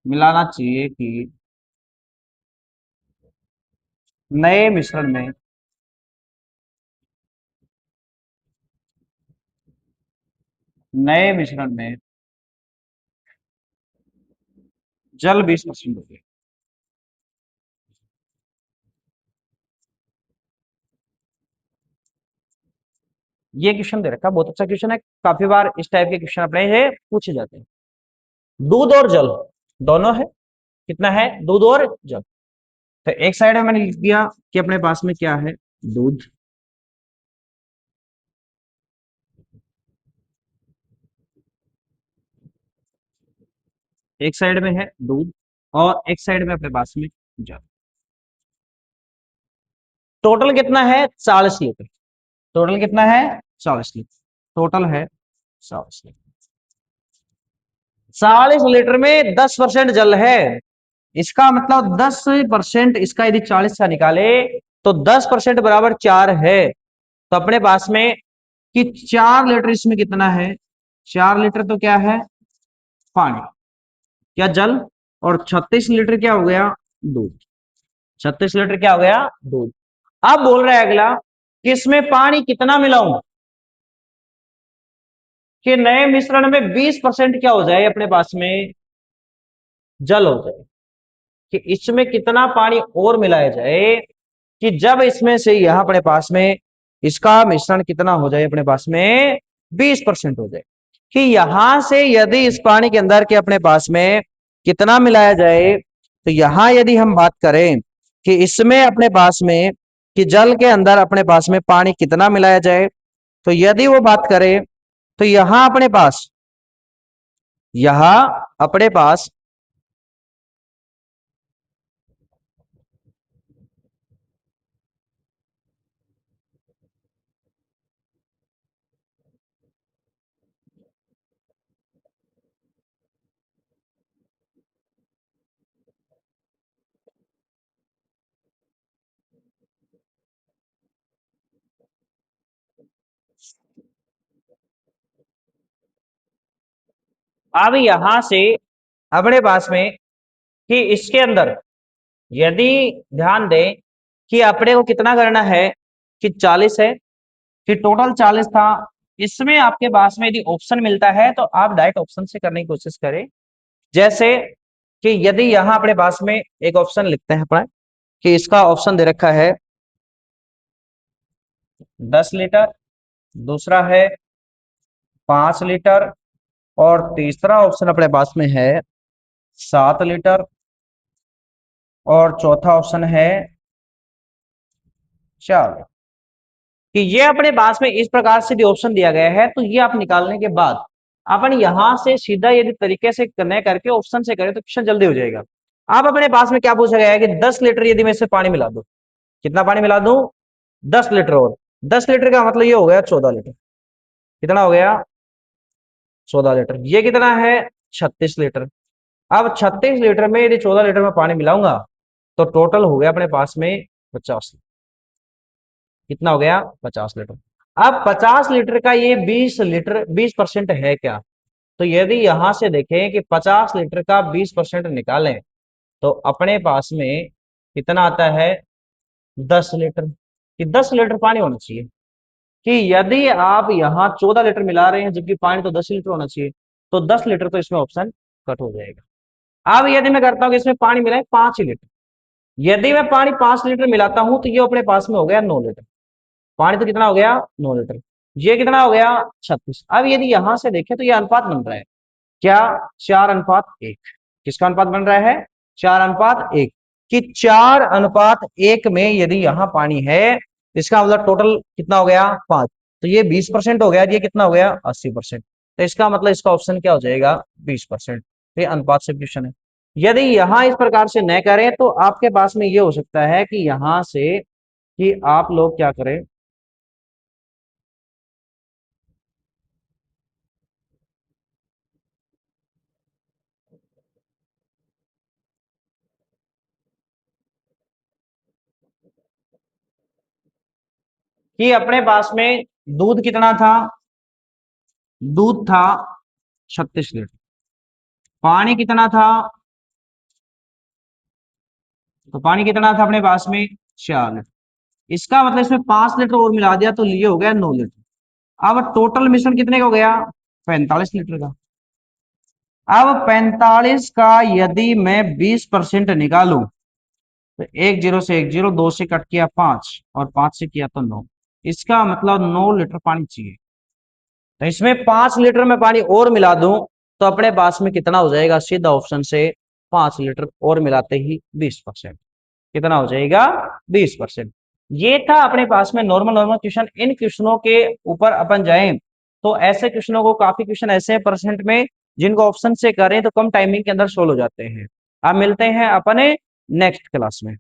Speaker 1: मिलाना चाहिए कि नए मिश्रण में, नए मिश्रण में जल 20% हो गया। ये क्वेश्चन दे रखा, बहुत अच्छा क्वेश्चन है। काफी बार इस टाइप के क्वेश्चन अपने ये पूछे जाते हैं। दूध और जल दोनों है, कितना है? दूध और जल। तो एक साइड में मैंने लिख दिया कि अपने पास में क्या है? दूध। एक साइड में है दूध, और एक साइड में अपने पास में जल। टोटल कितना है? 40 लीटर। टोटल कितना है? 40 लीटर। टोटल है 40 लीटर। 40 लीटर में 10% जल है। इसका मतलब 10% इसका यदि 40 का निकाले तो 10% बराबर 4 है। तो अपने पास में कि 4 लीटर इसमें कितना है? 4 लीटर तो क्या है? पानी, क्या जल, और 36 लीटर क्या हो गया? दूध। 36 लीटर क्या हो गया? दूध। अब बोल रहा है अगला कि इसमें पानी कितना मिलाऊं कि नए मिश्रण में 20% क्या हो जाए? अपने पास में जल हो जाए। कि इसमें कितना पानी और मिलाया जाए कि जब इसमें से यहां अपने पास में इसका मिश्रण कितना हो जाए? अपने पास में 20% हो जाए। कि यहां से यदि इस पानी के अंदर के अपने पास में कितना मिलाया जाए, तो यहां यदि हम बात करें कि इसमें अपने पास में कि जल के अंदर अपने पास में पानी कितना मिलाया जाए, तो यदि वो बात करें तो यहां अपने पास अब यहां से अपने पास में कि इसके अंदर यदि ध्यान दें कि अपने को कितना करना है कि 40 है, कि टोटल 40 था। इसमें आपके पास में यदि ऑप्शन मिलता है तो आप डायरेक्ट ऑप्शन से करने की कोशिश करें। जैसे कि यदि यहां अपने पास में एक ऑप्शन लिखते हैं अपना कि इसका ऑप्शन दे रखा है 10 लीटर, दूसरा है 5 लीटर, और तीसरा ऑप्शन अपने पास में है 7 लीटर, और चौथा ऑप्शन है 4। कि ये अपने पास में इस प्रकार से जो ऑप्शन दिया गया है, तो ये आप निकालने के बाद अपन यहां से सीधा यदि तरीके से करने करके ऑप्शन से करें तो क्वेश्चन जल्दी हो जाएगा। आप अपने पास में क्या पूछा गया है कि 10 लीटर यदि मैं इसमें पानी मिला दूं, कितना पानी मिला दूं? 10 लीटर। और 10 लीटर का मतलब ये हो गया 14 लीटर। कितना हो गया? 14 लीटर। ये कितना है? 36 लीटर। अब 36 लीटर में यदि 14 लीटर में पानी मिलाऊंगा तो टोटल हो गया अपने पास में 50। कितना हो गया? 50 लीटर। अब 50 लीटर का ये 20 लीटर 20% है क्या? तो यदि यहां से देखें कि 50 लीटर का 20% निकालें तो अपने पास में कितना आता है? 10 लीटर। कि 10 लीटर पानी होना चाहिए। कि यदि आप यहाँ 14 लीटर मिला रहे हैं जबकि पानी तो 10 लीटर होना चाहिए, तो 10 लीटर तो इसमें ऑप्शन कट हो जाएगा। अब यदि मैं करता हूं कि इसमें पानी मिलाए 5 लीटर, यदि मैं पानी 5 लीटर मिलाता हूं तो ये अपने पास में हो गया 9 लीटर। पानी तो कितना हो गया? 9 लीटर। ये कितना हो गया? 36। अब यदि यहां से देखें तो ये अनुपात बन रहा है क्या? 4:1। किसका अनुपात बन रहा है? 4:1। कि 4:1 में यदि यहां पानी है, इसका मतलब टोटल कितना हो गया? 5। तो ये 20% हो गया, ये कितना हो गया? 80%। तो इसका मतलब इसका ऑप्शन क्या हो जाएगा? 20%। ये अनुपात से क्वेश्चन है। यदि यहां इस प्रकार से न करें तो आपके पास में ये हो सकता है कि यहां से कि आप लोग क्या करें कि अपने पास में दूध कितना था? दूध था 36 लीटर। पानी कितना था? तो पानी कितना था अपने पास में? 4 लीटर। इसका मतलब इसमें 5 लीटर और मिला दिया तो ये हो गया 9 लीटर। अब टोटल मिश्रण कितने का हो गया? 45 लीटर का। अब 45 का यदि मैं 20% निकालूं तो एक जीरो से एक जीरो, दो से कट किया 5 और 5 से किया तो 9। इसका मतलब 9 लीटर पानी चाहिए। तो इसमें 5 लीटर में पानी और मिला दूं तो अपने पास में कितना हो जाएगा? सीधा ऑप्शन से 5 लीटर और मिलाते ही 20%। कितना हो जाएगा? 20%। ये था अपने पास में नॉर्मल नॉर्मल क्वेश्चन। इन क्वेश्चनों के ऊपर अपन जाएं तो ऐसे क्वेश्चनों को, काफी क्वेश्चन ऐसे हैं परसेंट में जिनको ऑप्शन से करें तो कम टाइमिंग के अंदर सोल्व हो जाते हैं। अब मिलते हैं अपने नेक्स्ट क्लास में।